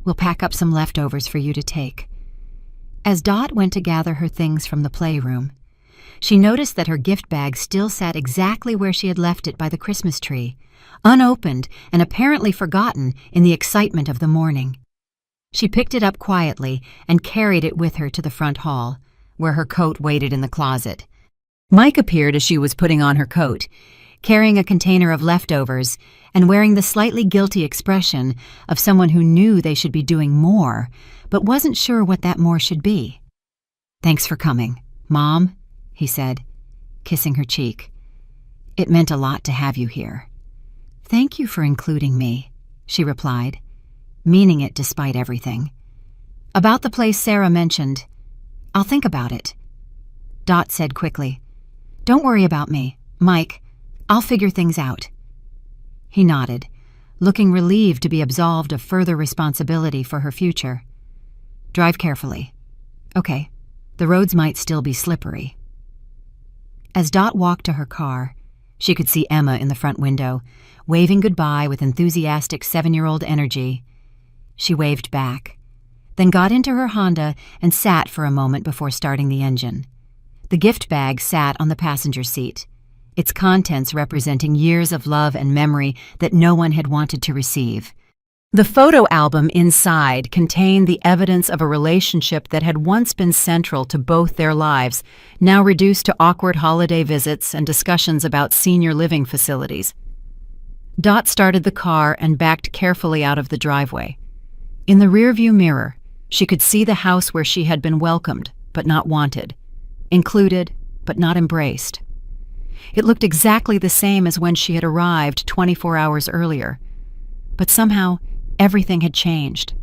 We'll pack up some leftovers for you to take." As Dot went to gather her things from the playroom, she noticed that her gift bag still sat exactly where she had left it by the Christmas tree, unopened and apparently forgotten in the excitement of the morning. She picked it up quietly and carried it with her to the front hall, where her coat waited in the closet. Mike appeared as she was putting on her coat, carrying a container of leftovers and wearing the slightly guilty expression of someone who knew they should be doing more, but wasn't sure what that more should be. "Thanks for coming, Mom," he said, kissing her cheek. "It meant a lot to have you here." "Thank you for including me," she replied, meaning it despite everything. "About the place Sarah mentioned, I'll think about it." Dot said quickly, "Don't worry about me, Mike. I'll figure things out." He nodded, looking relieved to be absolved of further responsibility for her future. "Drive carefully." "Okay, the roads might still be slippery." As Dot walked to her car, she could see Emma in the front window, waving goodbye with enthusiastic 7-year-old energy. She waved back, then got into her Honda and sat for a moment before starting the engine. The gift bag sat on the passenger seat, its contents representing years of love and memory that no one had wanted to receive. The photo album inside contained the evidence of a relationship that had once been central to both their lives, now reduced to awkward holiday visits and discussions about senior living facilities. Dot started the car and backed carefully out of the driveway. In the rearview mirror, she could see the house where she had been welcomed, but not wanted, included, but not embraced. It looked exactly the same as when she had arrived 24 hours earlier, but somehow everything had changed.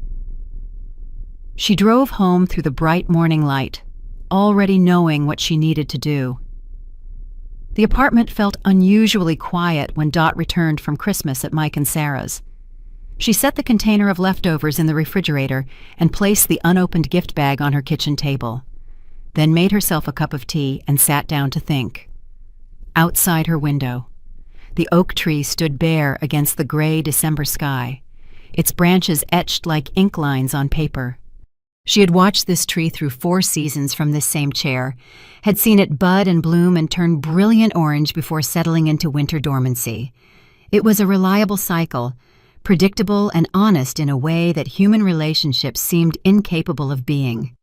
She drove home through the bright morning light, already knowing what she needed to do. The apartment felt unusually quiet when Dot returned from Christmas at Mike and Sarah's. She set the container of leftovers in the refrigerator and placed the unopened gift bag on her kitchen table, then made herself a cup of tea and sat down to think. Outside her window, the oak tree stood bare against the gray December sky, its branches etched like ink lines on paper. She had watched this tree through 4 seasons from this same chair, had seen it bud and bloom and turn brilliant orange before settling into winter dormancy. It was a reliable cycle, predictable and honest in a way that human relationships seemed incapable of being.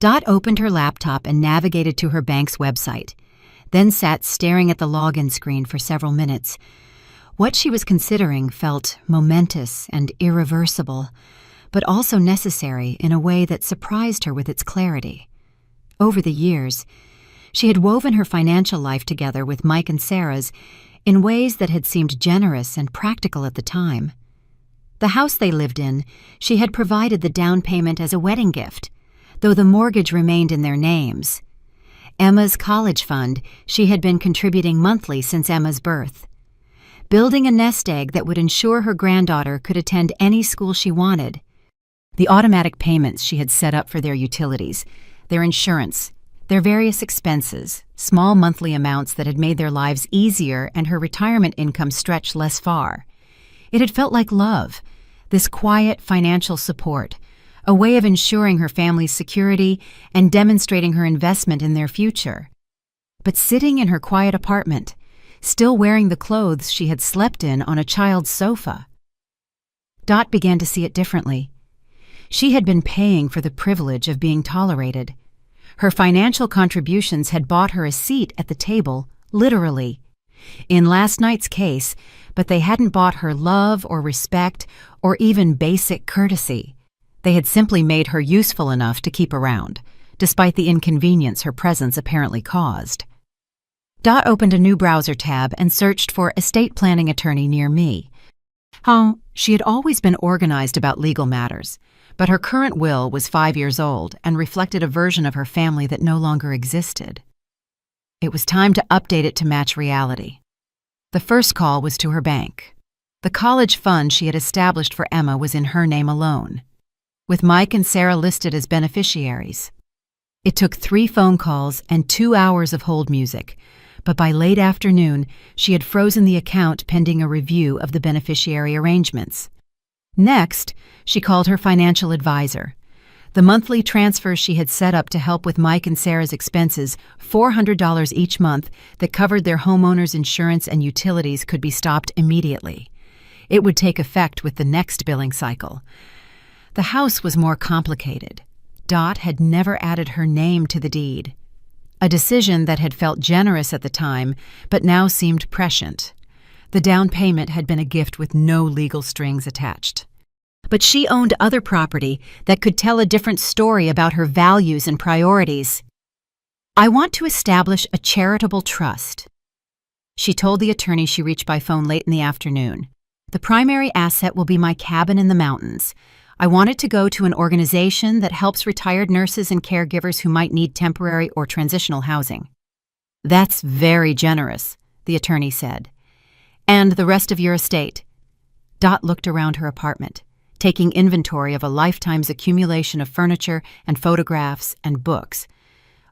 Dot opened her laptop and navigated to her bank's website, then sat staring at the login screen for several minutes. What she was considering felt momentous and irreversible, but also necessary in a way that surprised her with its clarity. Over the years, she had woven her financial life together with Mike and Sarah's in ways that had seemed generous and practical at the time. The house they lived in, she had provided the down payment as a wedding gift, though the mortgage remained in their names. Emma's college fund she had been contributing monthly since Emma's birth. Building a nest egg that would ensure her granddaughter could attend any school she wanted. The automatic payments she had set up for their utilities, their insurance, their various expenses, small monthly amounts that had made their lives easier and her retirement income stretch less far. It had felt like love, this quiet financial support, a way of ensuring her family's security and demonstrating her investment in their future. But sitting in her quiet apartment, still wearing the clothes she had slept in on a child's sofa, Dot began to see it differently. She had been paying for the privilege of being tolerated. Her financial contributions had bought her a seat at the table, literally. in last night's case, but they hadn't bought her love or respect or even basic courtesy. They had simply made her useful enough to keep around, despite the inconvenience her presence apparently caused. Dot opened a new browser tab and searched for estate planning attorney near me. She had always been organized about legal matters, but her current will was 5 years old and reflected a version of her family that no longer existed. It was time to update it to match reality. The first call was to her bank. The college fund she had established for Emma was in her name alone, with Mike and Sarah listed as beneficiaries. It took 3 phone calls and 2 hours of hold music, but by late afternoon, she had frozen the account pending a review of the beneficiary arrangements. Next, she called her financial advisor. The monthly transfers she had set up to help with Mike and Sarah's expenses, $400 each month, that covered their homeowner's insurance and utilities, could be stopped immediately. It would take effect with the next billing cycle. The house was more complicated. Dot had never added her name to the deed, a decision that had felt generous at the time, but now seemed prescient. The down payment had been a gift with no legal strings attached. But she owned other property that could tell a different story about her values and priorities. "I want to establish a charitable trust," she told the attorney she reached by phone late in the afternoon. "The primary asset will be my cabin in the mountains. I want it to go to an organization that helps retired nurses and caregivers who might need temporary or transitional housing." "That's very generous," the attorney said. "And the rest of your estate?" Dot looked around her apartment, taking inventory of a lifetime's accumulation of furniture and photographs and books.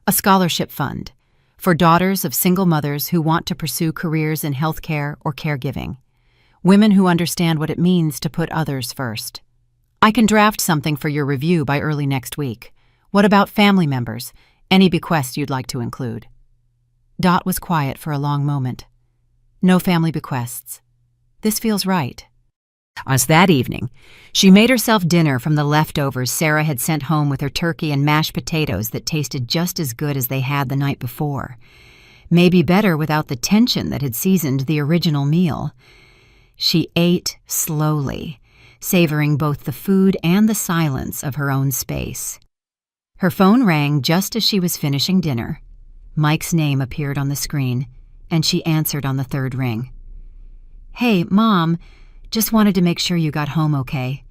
"A scholarship fund for daughters of single mothers who want to pursue careers in healthcare or caregiving. Women who understand what it means to put others first. I can draft something for your review by early next week. What about family members? Any bequests you'd like to include?" Dot was quiet for a long moment. "No family bequests. This feels right." As that evening, she made herself dinner from the leftovers Sarah had sent home with her turkey and mashed potatoes that tasted just as good as they had the night before. Maybe better without the tension that had seasoned the original meal. She ate slowly, savoring both the food and the silence of her own space. Her phone rang just as she was finishing dinner. Mike's name appeared on the screen, and she answered on the third ring. "Hey, Mom. Just wanted to make sure you got home okay."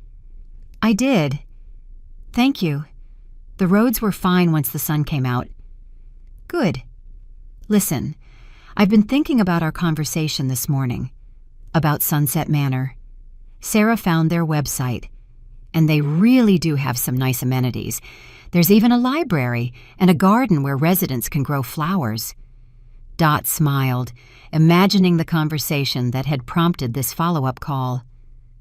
"I did. Thank you. The roads were fine once the sun came out." "Good. Listen, I've been thinking about our conversation this morning, about Sunset Manor. Sarah found their website, and they really do have some nice amenities. There's even a library and a garden where residents can grow flowers." Dot smiled, imagining the conversation that had prompted this follow-up call.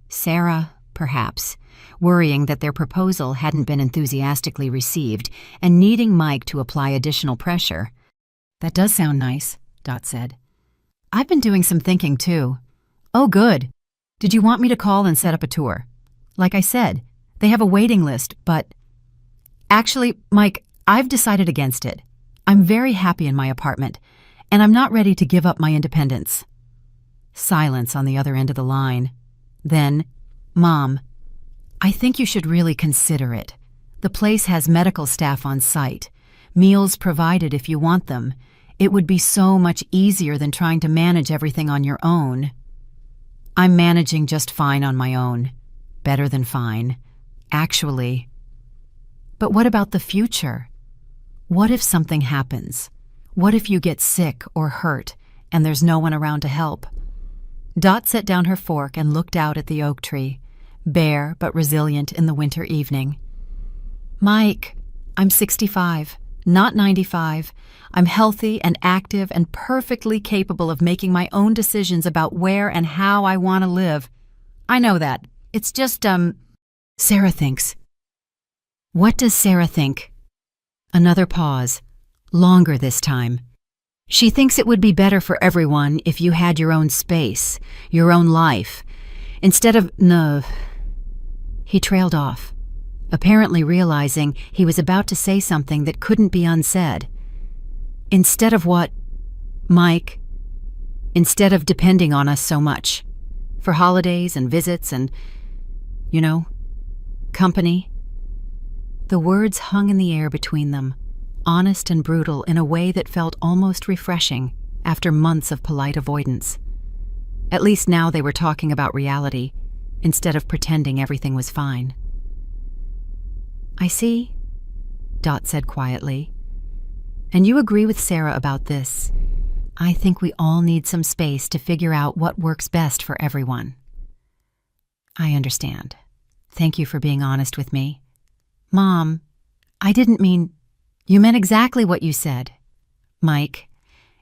Sarah, perhaps, worrying that their proposal hadn't been enthusiastically received and needing Mike to apply additional pressure. "That does sound nice," Dot said. "I've been doing some thinking, too." "Oh, good. Did you want me to call and set up a tour?" "Like I said, they have a waiting list, but—" "Actually, Mike, I've decided against it. I'm very happy in my apartment, and I'm not ready to give up my independence." Silence on the other end of the line. Then, "Mom, I think you should really consider it. The place has medical staff on site, meals provided if you want them. It would be so much easier than trying to manage everything on your own." "I'm managing just fine on my own. Better than fine, actually." "But what about the future? What if something happens? What if you get sick or hurt and there's no one around to help?" Dot set down her fork and looked out at the oak tree, bare but resilient in the winter evening. "Mike, I'm 65, not 95. I'm healthy and active and perfectly capable of making my own decisions about where and how I want to live. I know that. It's just, Sarah thinks." "What does Sarah think?" Another pause. Longer this time. "She thinks it would be better for everyone if you had your own space, your own life, instead of—" "No." He trailed off, apparently realizing he was about to say something that couldn't be unsaid. "Instead of what, Mike?" instead of depending on us so much. For holidays and visits and, company. The words hung in the air between them, honest and brutal in a way that felt almost refreshing after months of polite avoidance. At least now they were talking about reality, instead of pretending everything was fine. "I see," Dot said quietly. "And you agree with Sarah about this. I think we all need some space to figure out what works best for everyone." "I understand. Thank you for being honest with me." "Mom, I didn't mean—" "You meant exactly what you said, Mike,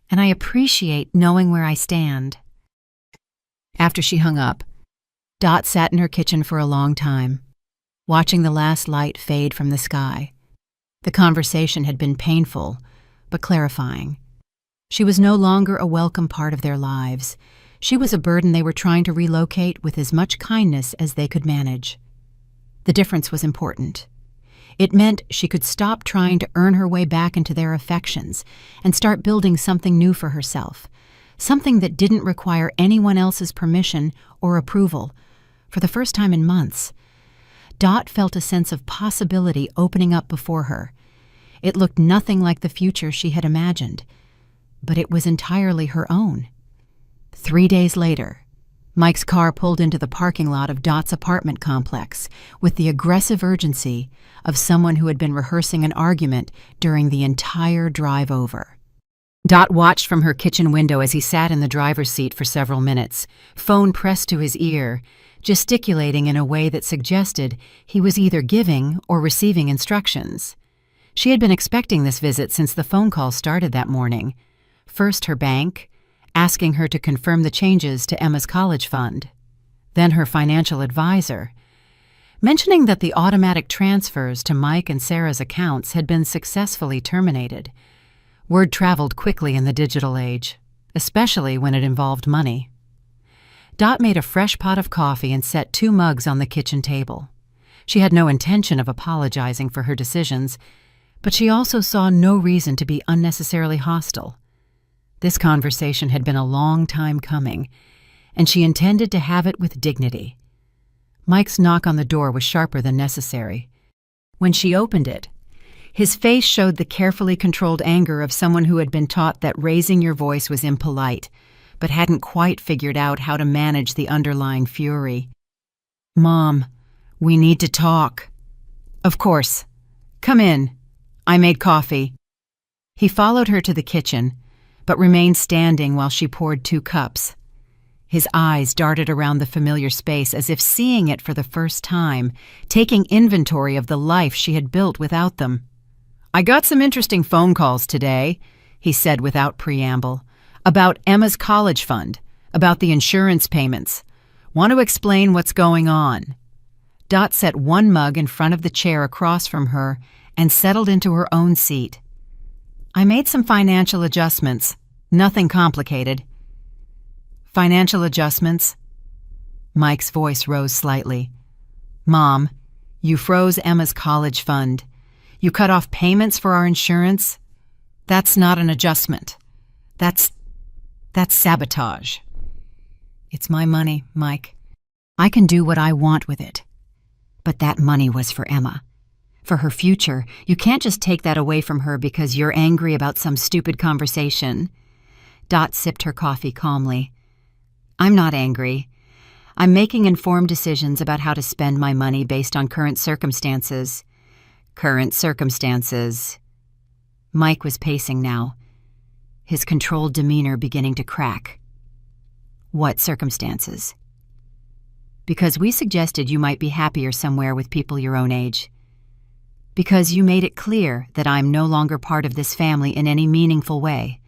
and I appreciate knowing where I stand." After she hung up, Dot sat in her kitchen for a long time, watching the last light fade from the sky. The conversation had been painful, but clarifying. She was no longer a welcome part of their lives. She was a burden they were trying to relocate with as much kindness as they could manage. The difference was important. It meant she could stop trying to earn her way back into their affections and start building something new for herself, something that didn't require anyone else's permission or approval. For the first time in months, Dot felt a sense of possibility opening up before her. It looked nothing like the future she had imagined, but it was entirely her own. 3 days later, Mike's car pulled into the parking lot of Dot's apartment complex with the aggressive urgency of someone who had been rehearsing an argument during the entire drive over. Dot watched from her kitchen window as he sat in the driver's seat for several minutes, phone pressed to his ear, gesticulating in a way that suggested he was either giving or receiving instructions. She had been expecting this visit since the phone call started that morning. First her bank, asking her to confirm the changes to Emma's college fund. Then her financial advisor, mentioning that the automatic transfers to Mike and Sarah's accounts had been successfully terminated. Word traveled quickly in the digital age, especially when it involved money. Dot made a fresh pot of coffee and set 2 mugs on the kitchen table. She had no intention of apologizing for her decisions, but she also saw no reason to be unnecessarily hostile. This conversation had been a long time coming, and she intended to have it with dignity. Mike's knock on the door was sharper than necessary. When she opened it, his face showed the carefully controlled anger of someone who had been taught that raising your voice was impolite, but hadn't quite figured out how to manage the underlying fury. "Mom, we need to talk." "Of course. Come in. I made coffee." He followed her to the kitchen, but remained standing while she poured 2 cups. His eyes darted around the familiar space as if seeing it for the first time, taking inventory of the life she had built without them. "I got some interesting phone calls today," he said without preamble, "about Emma's college fund, about the insurance payments. Want to explain what's going on." Dot set 1 mug in front of the chair across from her and settled into her own seat. "I made some financial adjustments. Nothing complicated." "Financial adjustments?" Mike's voice rose slightly. "Mom, you froze Emma's college fund. You cut off payments for our insurance. That's not an adjustment. That's sabotage." "It's my money, Mike. I can do what I want with it. But that money was for Emma. For her future. You can't just take that away from her because you're angry about some stupid conversation." Dot sipped her coffee calmly. "I'm not angry. I'm making informed decisions about how to spend my money based on current circumstances." "Current circumstances." Mike was pacing now, his controlled demeanor beginning to crack. "What circumstances?" "Because we suggested you might be happier somewhere with people your own age. Because you made it clear that I'm no longer part of this family in any meaningful way.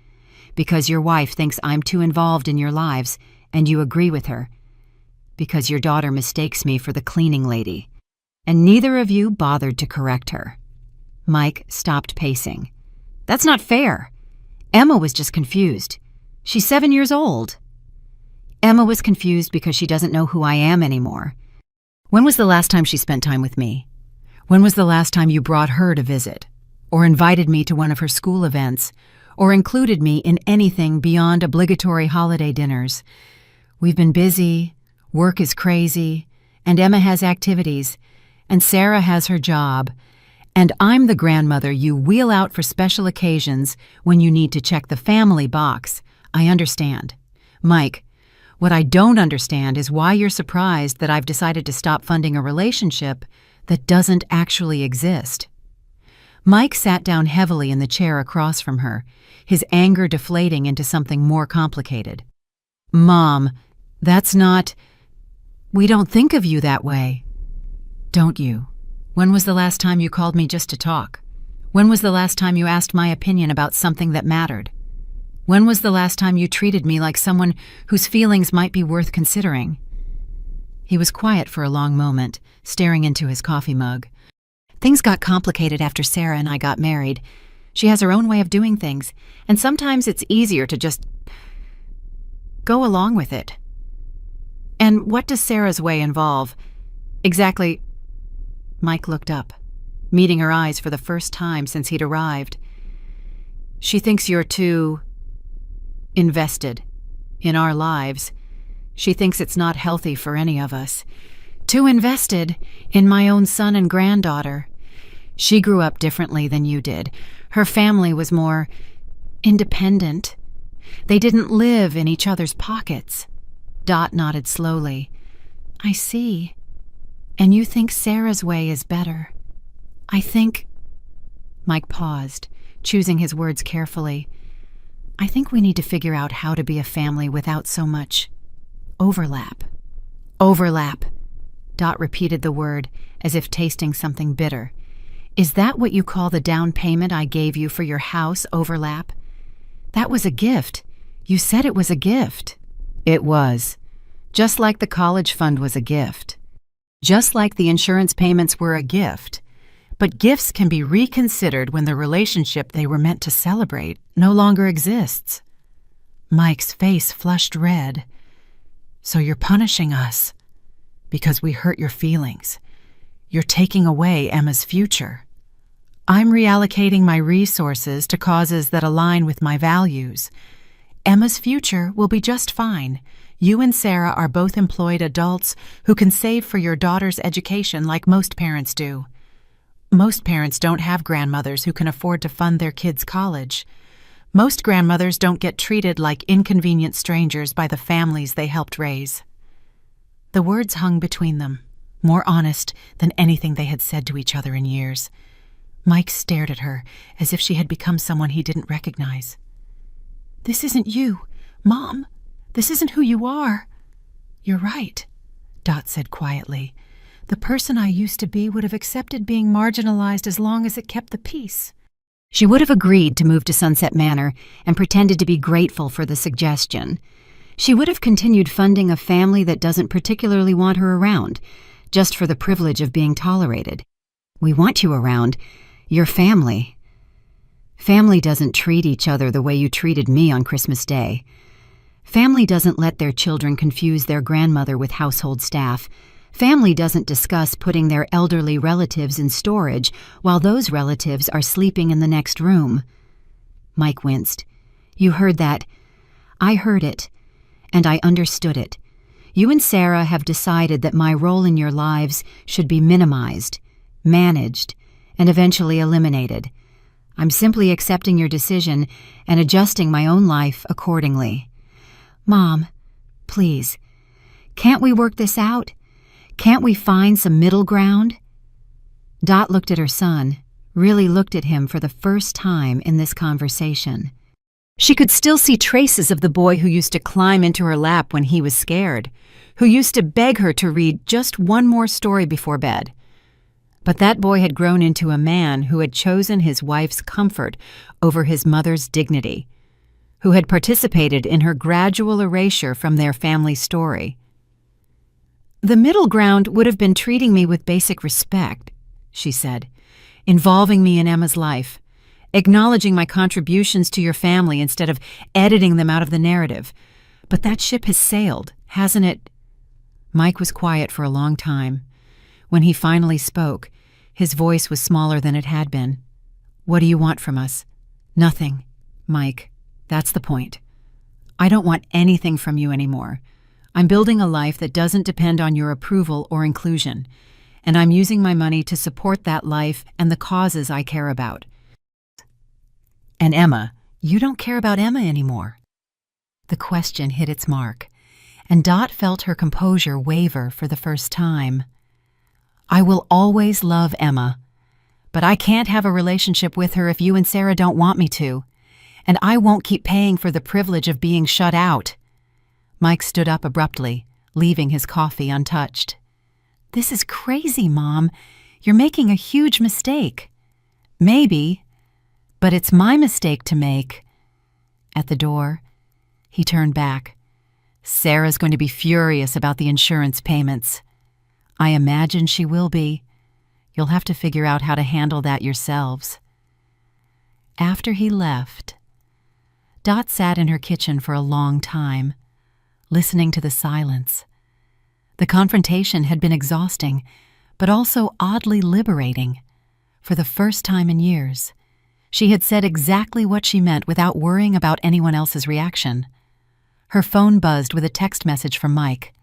Because your wife thinks I'm too involved in your lives, and you agree with her. Because your daughter mistakes me for the cleaning lady, and neither of you bothered to correct her." Mike stopped pacing. "That's not fair. Emma was just confused. She's 7 years old." "Emma was confused because she doesn't know who I am anymore. When was the last time she spent time with me? When was the last time you brought her to visit, or invited me to one of her school events, or included me in anything beyond obligatory holiday dinners. We've been busy, work is crazy, and Emma has activities, and Sarah has her job, and I'm the grandmother you wheel out for special occasions when you need to check the family box. I understand. Mike, what I don't understand is why you're surprised that I've decided to stop funding a relationship that doesn't actually exist. Mike sat down heavily in the chair across from her, his anger deflating into something more complicated. Mom, that's not... We don't think of you that way. Don't you? When was the last time you called me just to talk? When was the last time you asked my opinion about something that mattered? When was the last time you treated me like someone whose feelings might be worth considering? He was quiet for a long moment, staring into his coffee mug. Things got complicated after Sarah and I got married. She has her own way of doing things, and sometimes it's easier to just go along with it. And what does Sarah's way involve? Exactly. Mike looked up, meeting her eyes for the first time since he'd arrived. She thinks you're too invested in our lives. She thinks it's not healthy for any of us. Too invested in my own son and granddaughter. She grew up differently than you did. Her family was more independent. They didn't live in each other's pockets. Dot nodded slowly. I see. And you think Sarah's way is better. I think... Mike paused, choosing his words carefully. I think we need to figure out how to be a family without so much overlap. Overlap. Dot repeated the word, as if tasting something bitter. Is that what you call the down payment I gave you for your house, overlap? That was a gift. You said it was a gift. It was. Just like the college fund was a gift. Just like the insurance payments were a gift. But gifts can be reconsidered when the relationship they were meant to celebrate no longer exists. Mike's face flushed red. So you're punishing us because we hurt your feelings. You're taking away Emma's future. I'm reallocating my resources to causes that align with my values. Emma's future will be just fine. You and Sarah are both employed adults who can save for your daughter's education like most parents do. Most parents don't have grandmothers who can afford to fund their kids' college. Most grandmothers don't get treated like inconvenient strangers by the families they helped raise. The words hung between them, more honest than anything they had said to each other in years. Mike stared at her as if she had become someone he didn't recognize. This isn't you, Mom. This isn't who you are. You're right, Dot said quietly. The person I used to be would have accepted being marginalized as long as it kept the peace. She would have agreed to move to Sunset Manor and pretended to be grateful for the suggestion. She would have continued funding a family that doesn't particularly want her around, just for the privilege of being tolerated. We want you around. Your family. Family doesn't treat each other the way you treated me on Christmas Day. Family doesn't let their children confuse their grandmother with household staff. Family doesn't discuss putting their elderly relatives in storage while those relatives are sleeping in the next room. Mike winced. You heard that. I heard it, and I understood it. You and Sarah have decided that my role in your lives should be minimized, managed, and eventually eliminated. I'm simply accepting your decision and adjusting my own life accordingly. Mom, please, can't we work this out? Can't we find some middle ground? Dot looked at her son, really looked at him for the first time in this conversation. She could still see traces of the boy who used to climb into her lap when he was scared, who used to beg her to read just one more story before bed. But that boy had grown into a man who had chosen his wife's comfort over his mother's dignity, who had participated in her gradual erasure from their family story. The middle ground would have been treating me with basic respect, she said, involving me in Emma's life, acknowledging my contributions to your family instead of editing them out of the narrative. But that ship has sailed, hasn't it? Mike was quiet for a long time. When he finally spoke, his voice was smaller than it had been. What do you want from us? Nothing. Mike, that's the point. I don't want anything from you anymore. I'm building a life that doesn't depend on your approval or inclusion, and I'm using my money to support that life and the causes I care about. And Emma, you don't care about Emma anymore. The question hit its mark, and Dot felt her composure waver for the first time. I will always love Emma, but I can't have a relationship with her if you and Sarah don't want me to, and I won't keep paying for the privilege of being shut out. Mike stood up abruptly, leaving his coffee untouched. This is crazy, Mom. You're making a huge mistake. Maybe, but it's my mistake to make. At the door, he turned back. Sarah's going to be furious about the insurance payments. I imagine she will be. You'll have to figure out how to handle that yourselves. After he left, Dot sat in her kitchen for a long time, listening to the silence. The confrontation had been exhausting, but also oddly liberating. For the first time in years, she had said exactly what she meant without worrying about anyone else's reaction. Her phone buzzed with a text message from Mike.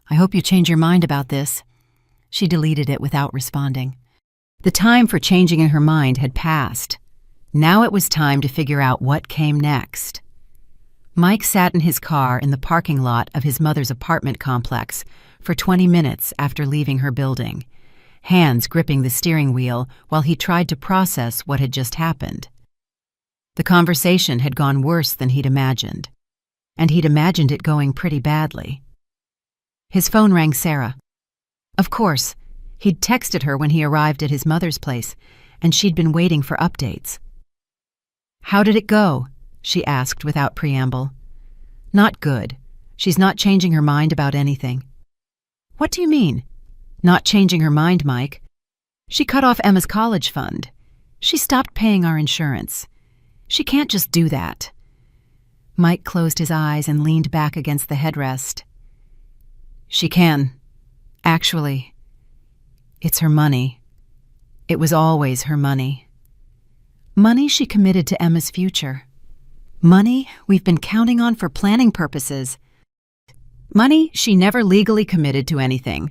I hope you change your mind about this. She deleted it without responding. The time for changing her mind had passed. Now it was time to figure out what came next. Mike sat in his car in the parking lot of his mother's apartment complex for 20 minutes after leaving her building, hands gripping the steering wheel while he tried to process what had just happened. The conversation had gone worse than he'd imagined, and he'd imagined it going pretty badly. His phone rang Sarah. Of course, he'd texted her when he arrived at his mother's place, and she'd been waiting for updates. How did it go? She asked without preamble. Not good. She's not changing her mind about anything. What do you mean? Not changing her mind, Mike? She cut off Emma's college fund. She stopped paying our insurance. She can't just do that. Mike closed his eyes and leaned back against the headrest. She can. Actually, it's her money. It was always her money. Money she committed to Emma's future. Money we've been counting on for planning purposes. Money she never legally committed to anything.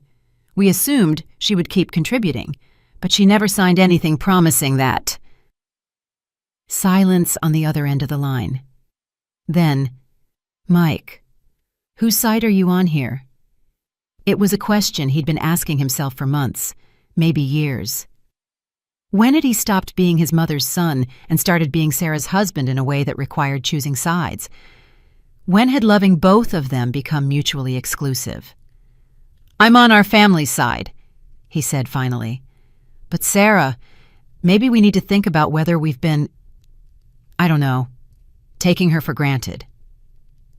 We assumed she would keep contributing, but she never signed anything promising that. Silence on the other end of the line. Then, Mike, whose side are you on here? It was a question he'd been asking himself for months, maybe years. When had he stopped being his mother's son and started being Sarah's husband in a way that required choosing sides? When had loving both of them become mutually exclusive? I'm on our family's side, he said finally. But Sarah, maybe we need to think about whether we've been, I don't know, taking her for granted.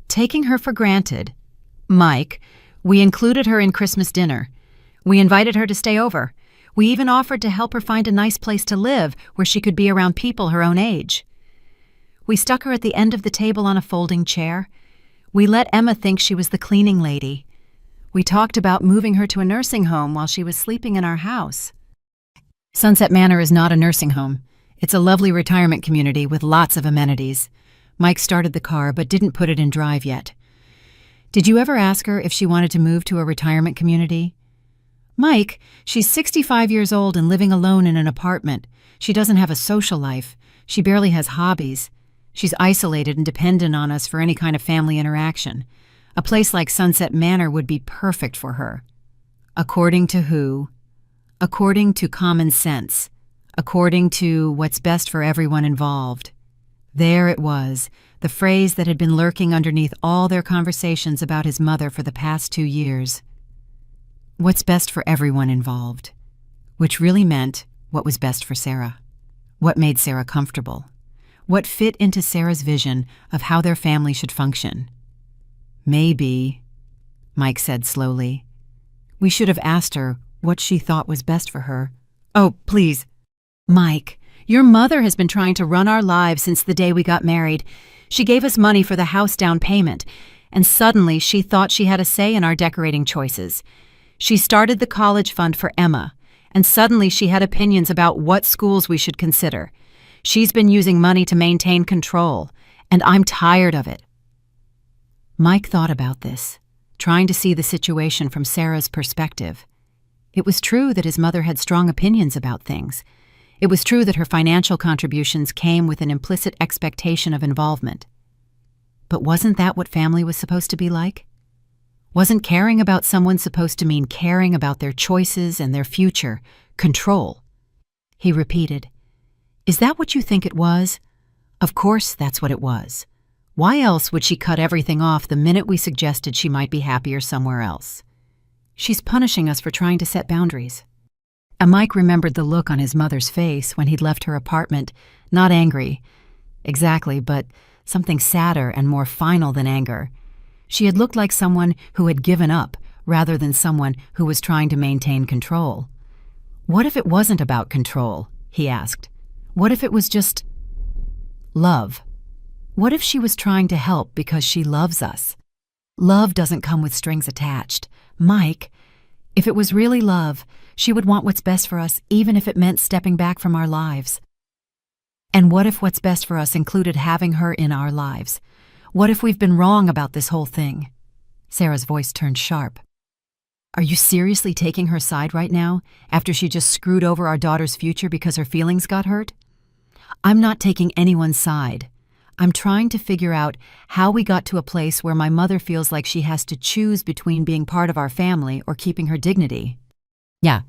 Taking her for granted? Mike, we included her in Christmas dinner. We invited her to stay over. We even offered to help her find a nice place to live where she could be around people her own age. We stuck her at the end of the table on a folding chair. We let Emma think she was the cleaning lady. We talked about moving her to a nursing home while she was sleeping in our house. Sunset Manor is not a nursing home. It's a lovely retirement community with lots of amenities. Mike started the car but didn't put it in drive yet. Did you ever ask her if she wanted to move to a retirement community? Mike, she's 65 years old and living alone in an apartment. She doesn't have a social life. She barely has hobbies. She's isolated and dependent on us for any kind of family interaction. A place like Sunset Manor would be perfect for her. According to who? According to common sense. According to what's best for everyone involved. There it was, the phrase that had been lurking underneath all their conversations about his mother for the past 2 years. What's best for everyone involved, which really meant what was best for Sarah, what made Sarah comfortable, what fit into Sarah's vision of how their family should function. Maybe, Mike said slowly, we should have asked her what she thought was best for her. Oh, please. Mike, your mother has been trying to run our lives since the day we got married. She gave us money for the house down payment, and suddenly she thought she had a say in our decorating choices. She started the college fund for Emma, and suddenly she had opinions about what schools we should consider. She's been using money to maintain control, and I'm tired of it." Mike thought about this, trying to see the situation from Sarah's perspective. It was true that his mother had strong opinions about things. It was true that her financial contributions came with an implicit expectation of involvement. But wasn't that what family was supposed to be like? Wasn't caring about someone supposed to mean caring about their choices and their future, control? He repeated, "Is that what you think it was?" Of course that's what it was. Why else would she cut everything off the minute we suggested she might be happier somewhere else? She's punishing us for trying to set boundaries. And Mike remembered the look on his mother's face when he'd left her apartment, not angry, exactly, but something sadder and more final than anger. She had looked like someone who had given up rather than someone who was trying to maintain control. What if it wasn't about control? He asked. What if it was just love? What if she was trying to help because she loves us? Love doesn't come with strings attached. Mike, if it was really love, she would want what's best for us even if it meant stepping back from our lives. And what if what's best for us included having her in our lives? What if we've been wrong about this whole thing? Sarah's voice turned sharp. Are you seriously taking her side right now, after she just screwed over our daughter's future because her feelings got hurt? I'm not taking anyone's side. I'm trying to figure out how we got to a place where my mother feels like she has to choose between being part of our family or keeping her dignity. Yeah,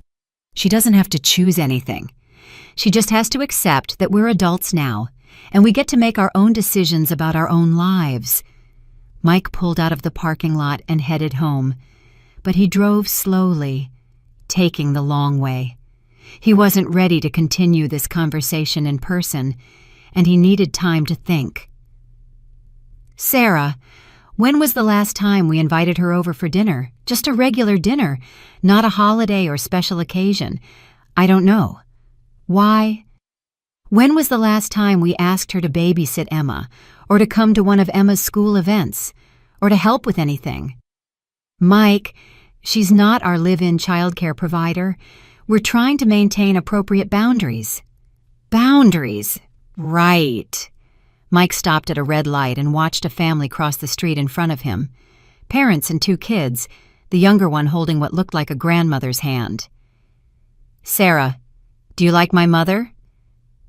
she doesn't have to choose anything. She just has to accept that we're adults now, and we get to make our own decisions about our own lives. Mike pulled out of the parking lot and headed home, but he drove slowly, taking the long way. He wasn't ready to continue this conversation in person, and he needed time to think. Sarah, when was the last time we invited her over for dinner? Just a regular dinner, not a holiday or special occasion. I don't know. Why? When was the last time we asked her to babysit Emma, or to come to one of Emma's school events, or to help with anything? Mike, she's not our live-in childcare provider. We're trying to maintain appropriate boundaries. Boundaries. Right. Mike stopped at a red light and watched a family cross the street in front of him. Parents and 2 kids, the younger one holding what looked like a grandmother's hand. Sarah, do you like my mother?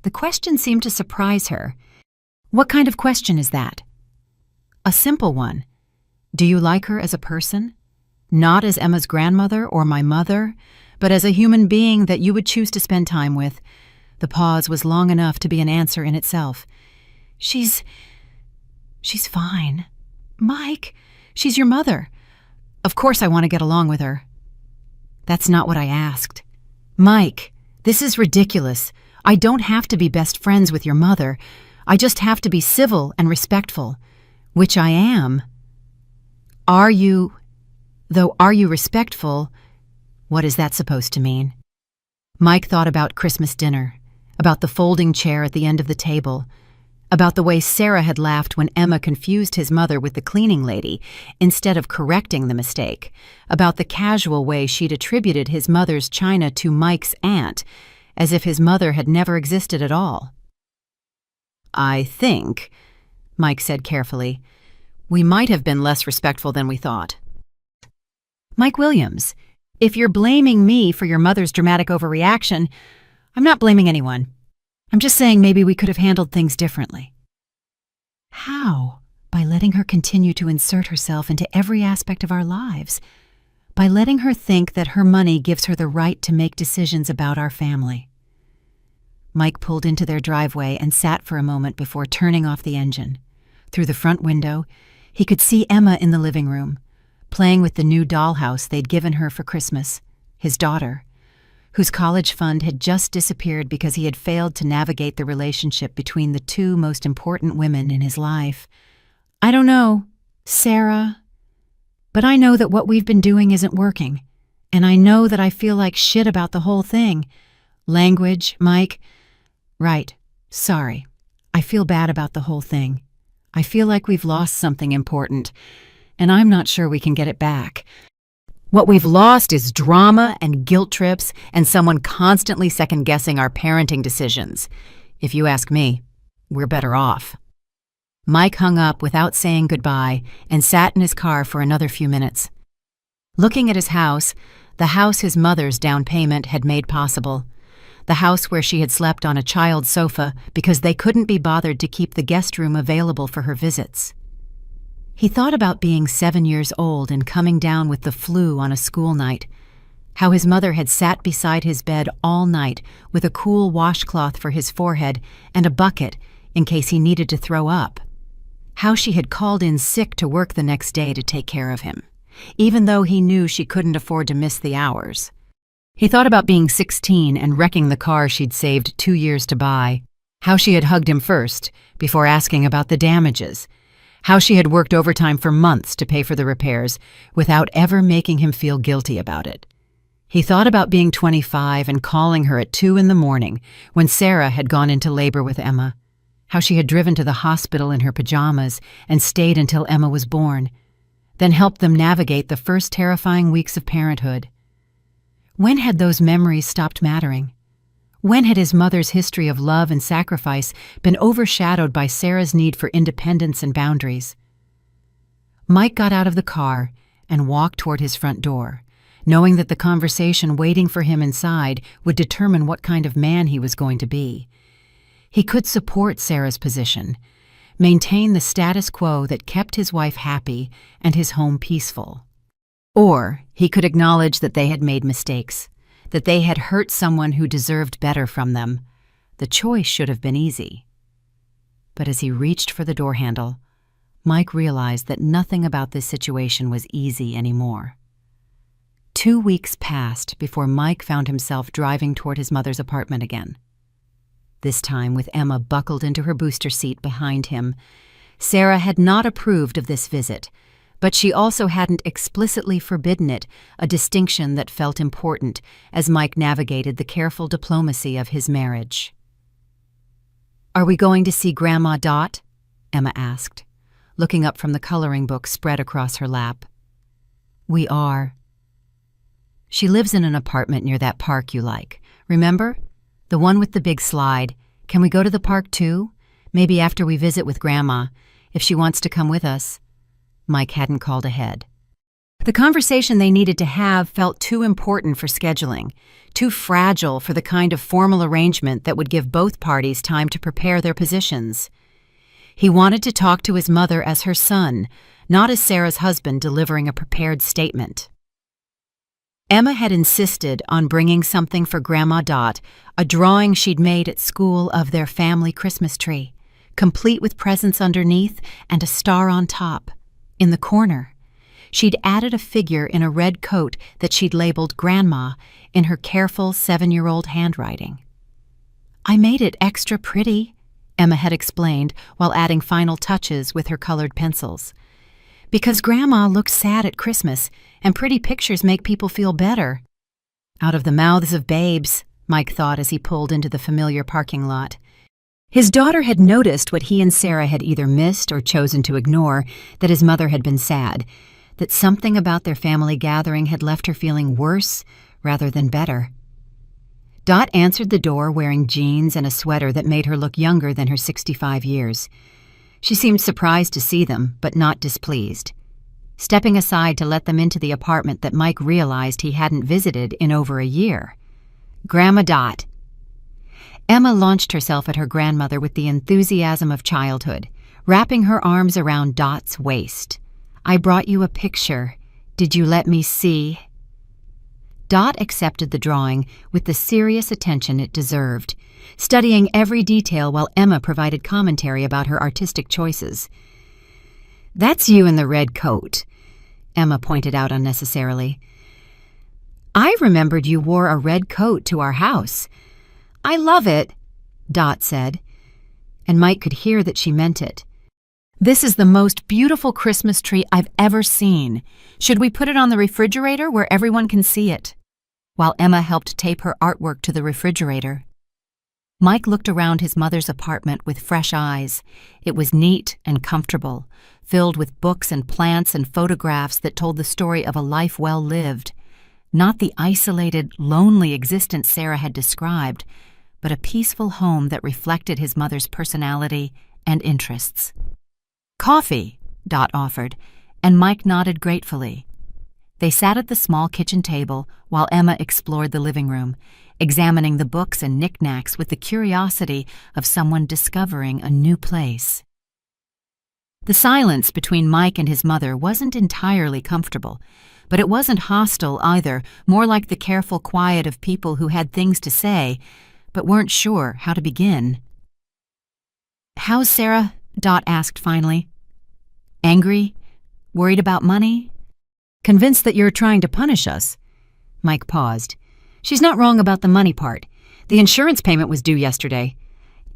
The question seemed to surprise her. What kind of question is that? A simple one. Do you like her as a person? Not as Emma's grandmother or my mother, but as a human being that you would choose to spend time with. The pause was long enough to be an answer in itself. She's fine. Mike, she's your mother. Of course I want to get along with her. That's not what I asked. Mike, this is ridiculous. I don't have to be best friends with your mother. I just have to be civil and respectful, which I am. Are you respectful? What is that supposed to mean? Mike thought about Christmas dinner, about the folding chair at the end of the table, about the way Sarah had laughed when Emma confused his mother with the cleaning lady instead of correcting the mistake, about the casual way she'd attributed his mother's china to Mike's aunt, as if his mother had never existed at all. I think, Mike said carefully, we might have been less respectful than we thought. Mike Williams, if you're blaming me for your mother's dramatic overreaction, I'm not blaming anyone. I'm just saying maybe we could have handled things differently. How? By letting her continue to insert herself into every aspect of our lives. By letting her think that her money gives her the right to make decisions about our family. Mike pulled into their driveway and sat for a moment before turning off the engine. Through the front window, he could see Emma in the living room, playing with the new dollhouse they'd given her for Christmas, his daughter, whose college fund had just disappeared because he had failed to navigate the relationship between the 2 most important women in his life. I don't know, Sarah, but I know that what we've been doing isn't working, and I know that I feel like shit about the whole thing. Language, Mike. Right, sorry. I feel bad about the whole thing. I feel like we've lost something important, and I'm not sure we can get it back. What we've lost is drama and guilt trips and someone constantly second-guessing our parenting decisions. If you ask me, we're better off." Mike hung up without saying goodbye and sat in his car for another few minutes. Looking at his house, the house his mother's down payment had made possible, the house where she had slept on a child's sofa because they couldn't be bothered to keep the guest room available for her visits. He thought about being 7 years old and coming down with the flu on a school night, how his mother had sat beside his bed all night with a cool washcloth for his forehead and a bucket in case he needed to throw up, how she had called in sick to work the next day to take care of him, even though he knew she couldn't afford to miss the hours. He thought about being 16 and wrecking the car she'd saved 2 years to buy, how she had hugged him first before asking about the damages, how she had worked overtime for months to pay for the repairs without ever making him feel guilty about it. He thought about being 25 and calling her at 2 in the morning when Sarah had gone into labor with Emma, how she had driven to the hospital in her pajamas and stayed until Emma was born, then helped them navigate the first terrifying weeks of parenthood. When had those memories stopped mattering? When had his mother's history of love and sacrifice been overshadowed by Sarah's need for independence and boundaries? Mike got out of the car and walked toward his front door, knowing that the conversation waiting for him inside would determine what kind of man he was going to be. He could support Sarah's position, maintain the status quo that kept his wife happy and his home peaceful. Or he could acknowledge that they had made mistakes, that they had hurt someone who deserved better from them. The choice should have been easy. But as he reached for the door handle, Mike realized that nothing about this situation was easy anymore. 2 weeks passed before Mike found himself driving toward his mother's apartment again. This time with Emma buckled into her booster seat behind him. Sarah had not approved of this visit, but she also hadn't explicitly forbidden it, a distinction that felt important as Mike navigated the careful diplomacy of his marriage. "Are we going to see Grandma Dot?" Emma asked, looking up from the coloring book spread across her lap. "We are. She lives in an apartment near that park you like. Remember? The one with the big slide. Can we go to the park too? Maybe after we visit with Grandma, if she wants to come with us." Mike hadn't called ahead. The conversation they needed to have felt too important for scheduling, too fragile for the kind of formal arrangement that would give both parties time to prepare their positions. He wanted to talk to his mother as her son, not as Sarah's husband delivering a prepared statement. Emma had insisted on bringing something for Grandma Dot, a drawing she'd made at school of their family Christmas tree, complete with presents underneath and a star on top. In the corner, she'd added a figure in a red coat that she'd labeled Grandma in her careful 7-year-old handwriting. "I made it extra pretty," Emma had explained while adding final touches with her colored pencils. "Because Grandma looks sad at Christmas, and pretty pictures make people feel better." Out of the mouths of babes, Mike thought as he pulled into the familiar parking lot. His daughter had noticed what he and Sarah had either missed or chosen to ignore, that his mother had been sad, that something about their family gathering had left her feeling worse rather than better. Dot answered the door wearing jeans and a sweater that made her look younger than her 65 years. She seemed surprised to see them, but not displeased. Stepping aside to let them into the apartment that Mike realized he hadn't visited in over a year. "Grandma Dot." Emma launched herself at her grandmother with the enthusiasm of childhood, wrapping her arms around Dot's waist. "I brought you a picture. Did you let me see?" Dot accepted the drawing with the serious attention it deserved, studying every detail while Emma provided commentary about her artistic choices. "That's you in the red coat," Emma pointed out unnecessarily. "I remembered you wore a red coat to our house. I love it," Dot said, and Mike could hear that she meant it. "This is the most beautiful Christmas tree I've ever seen. Should we put it on the refrigerator where everyone can see it?" While Emma helped tape her artwork to the refrigerator. Mike looked around his mother's apartment with fresh eyes. It was neat and comfortable, filled with books and plants and photographs that told the story of a life well lived. Not the isolated, lonely existence Sarah had described, but a peaceful home that reflected his mother's personality and interests. "Coffee," Dot offered, and Mike nodded gratefully. They sat at the small kitchen table while Emma explored the living room, examining the books and knickknacks with the curiosity of someone discovering a new place. The silence between Mike and his mother wasn't entirely comfortable, but it wasn't hostile either, more like the careful quiet of people who had things to say, but weren't sure how to begin. "How's Sarah?" Dot asked finally. "Angry? Worried about money? Convinced that you're trying to punish us?" Mike paused. "She's not wrong about the money part. The insurance payment was due yesterday.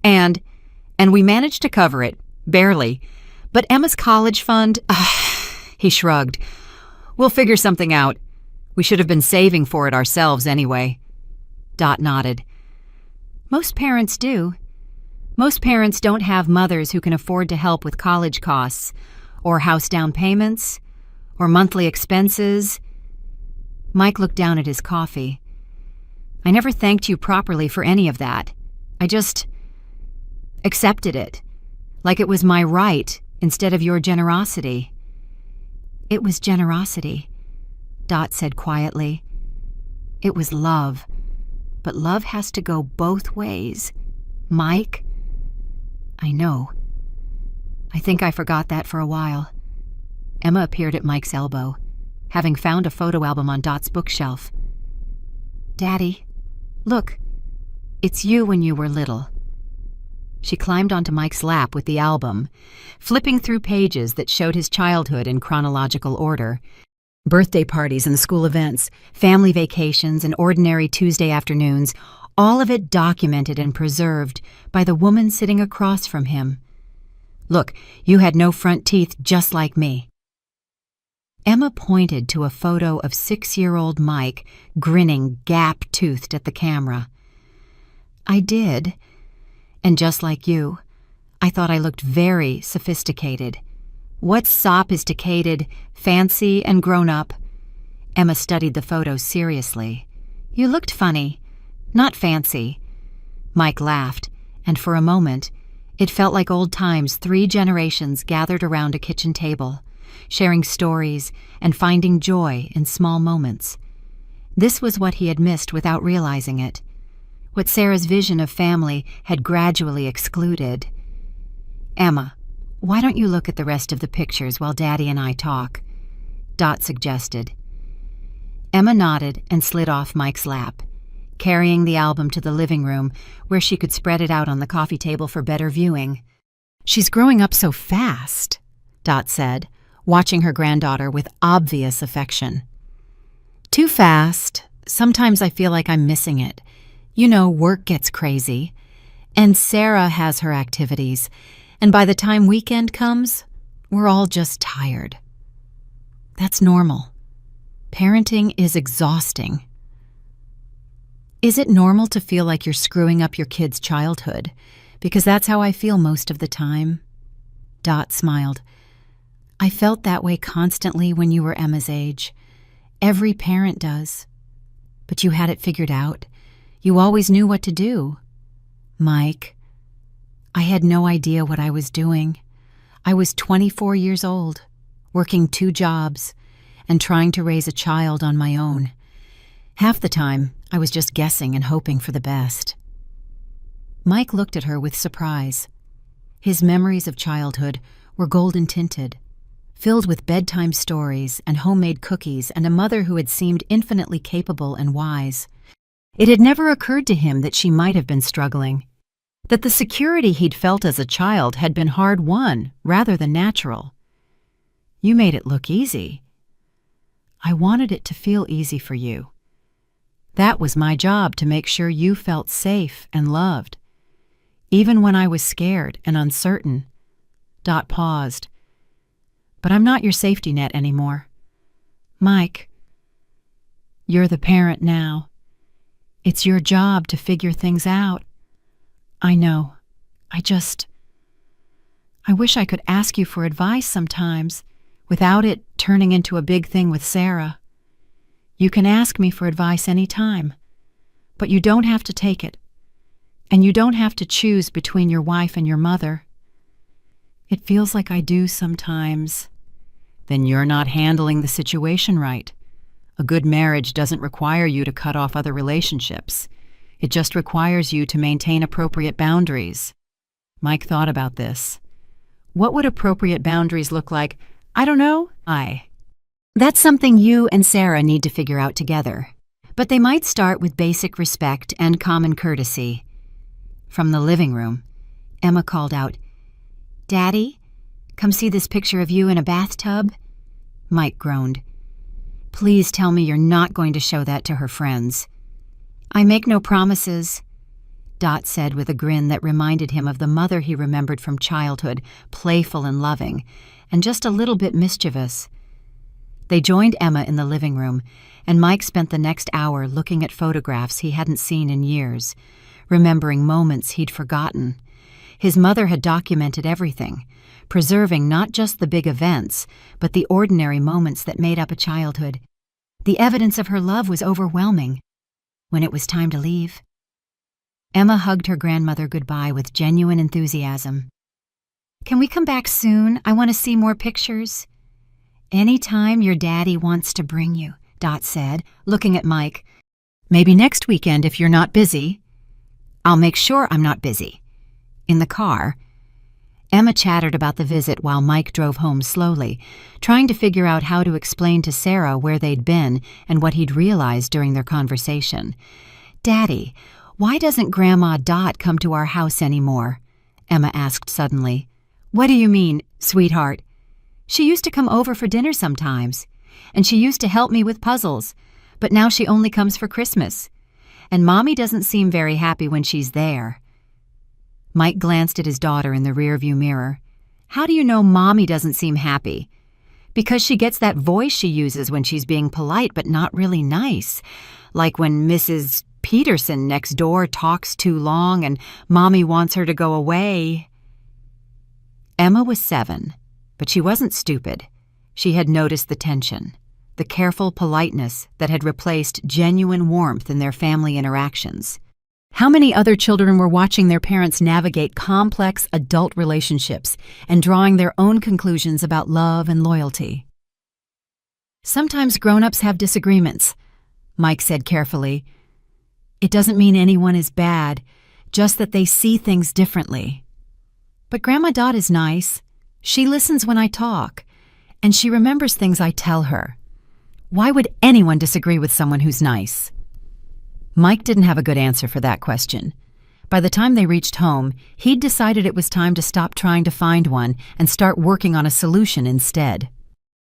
And we managed to cover it, barely. But Emma's college fund," he shrugged. "We'll figure something out. We should have been saving for it ourselves anyway." Dot nodded. "Most parents do. Most parents don't have mothers who can afford to help with college costs, or house down payments, or monthly expenses." Mike looked down at his coffee. "I never thanked you properly for any of that. I just accepted it, like it was my right instead of your generosity." "It was generosity," Dot said quietly. "It was love. But love has to go both ways. Mike?" "I know. I think I forgot that for a while." Emma appeared at Mike's elbow, having found a photo album on Dot's bookshelf. "Daddy, look. It's you when you were little." She climbed onto Mike's lap with the album, flipping through pages that showed his childhood in chronological order. Birthday parties and school events, family vacations and ordinary Tuesday afternoons, all of it documented and preserved by the woman sitting across from him. "Look, you had no front teeth just like me." Emma pointed to a photo of 6-year-old Mike grinning gap-toothed at the camera. "I did. And just like you, I thought I looked very sophisticated. What's sophisticated, fancy, and grown-up?" Emma studied the photo seriously. "You looked funny, not fancy." Mike laughed, and for a moment, it felt like old times 3 generations gathered around a kitchen table, sharing stories and finding joy in small moments. This was what he had missed without realizing it, what Sarah's vision of family had gradually excluded. "Emma, why don't you look at the rest of the pictures while Daddy and I talk?" Dot suggested. Emma nodded and slid off Mike's lap, carrying the album to the living room where she could spread it out on the coffee table for better viewing. "She's growing up so fast," Dot said, watching her granddaughter with obvious affection. "Too fast. Sometimes I feel like I'm missing it. You know, work gets crazy. And Sarah has her activities. And by the time weekend comes, we're all just tired. That's normal. Parenting is exhausting." "Is it normal to feel like you're screwing up your kid's childhood? Because that's how I feel most of the time." Dot smiled. "I felt that way constantly when you were Emma's age. Every parent does. But you had it figured out. You always knew what to do." "Mike, I had no idea what I was doing. I was 24 years old, working 2 jobs, and trying to raise a child on my own. Half the time, I was just guessing and hoping for the best." Mike looked at her with surprise. His memories of childhood were golden-tinted, filled with bedtime stories and homemade cookies and a mother who had seemed infinitely capable and wise. It had never occurred to him that she might have been struggling, that the security he'd felt as a child had been hard-won rather than natural. "You made it look easy." "I wanted it to feel easy for you. That was my job, to make sure you felt safe and loved. Even when I was scared and uncertain." Dot paused. "But I'm not your safety net anymore. Mike, you're the parent now. It's your job to figure things out. I know. I wish I could ask you for advice sometimes, without it turning into a big thing with Sarah. You can ask me for advice any time, but you don't have to take it. And you don't have to choose between your wife and your mother. It feels like I do sometimes. Then you're not handling the situation right. A good marriage doesn't require you to cut off other relationships. It just requires you to maintain appropriate boundaries. Mike thought about this. What would appropriate boundaries look like? I don't know. That's something you and Sarah need to figure out together. But they might start with basic respect and common courtesy. From the living room, Emma called out, "Daddy, come see this picture of you in a bathtub?" Mike groaned. "Please tell me you're not going to show that to her friends." "I make no promises," Dot said with a grin that reminded him of the mother he remembered from childhood, playful and loving, and just a little bit mischievous. They joined Emma in the living room, and Mike spent the next hour looking at photographs he hadn't seen in years, remembering moments he'd forgotten. His mother had documented everything, preserving not just the big events, but the ordinary moments that made up a childhood. The evidence of her love was overwhelming. When it was time to leave, Emma hugged her grandmother goodbye with genuine enthusiasm. "Can we come back soon? I want to see more pictures." "Anytime your daddy wants to bring you," Dot said, looking at Mike. "Maybe next weekend if you're not busy." "I'll make sure I'm not busy." In the car, Emma chattered about the visit while Mike drove home slowly, trying to figure out how to explain to Sarah where they'd been and what he'd realized during their conversation. "Daddy, why doesn't Grandma Dot come to our house anymore?" Emma asked suddenly. "What do you mean, sweetheart?" "She used to come over for dinner sometimes, and she used to help me with puzzles, but now she only comes for Christmas. And Mommy doesn't seem very happy when she's there." Mike glanced at his daughter in the rearview mirror. "How do you know Mommy doesn't seem happy?" "Because she gets that voice she uses when she's being polite but not really nice. Like when Mrs. Peterson next door talks too long and Mommy wants her to go away." Emma was 7, but she wasn't stupid. She had noticed the tension, the careful politeness that had replaced genuine warmth in their family interactions. How many other children were watching their parents navigate complex adult relationships and drawing their own conclusions about love and loyalty? "Sometimes grown-ups have disagreements," Mike said carefully. "It doesn't mean anyone is bad, just that they see things differently. But Grandma Dot is nice. She listens when I talk, and she remembers things I tell her. Why would anyone disagree with someone who's nice?" Mike didn't have a good answer for that question. By the time they reached home, he'd decided it was time to stop trying to find one and start working on a solution instead.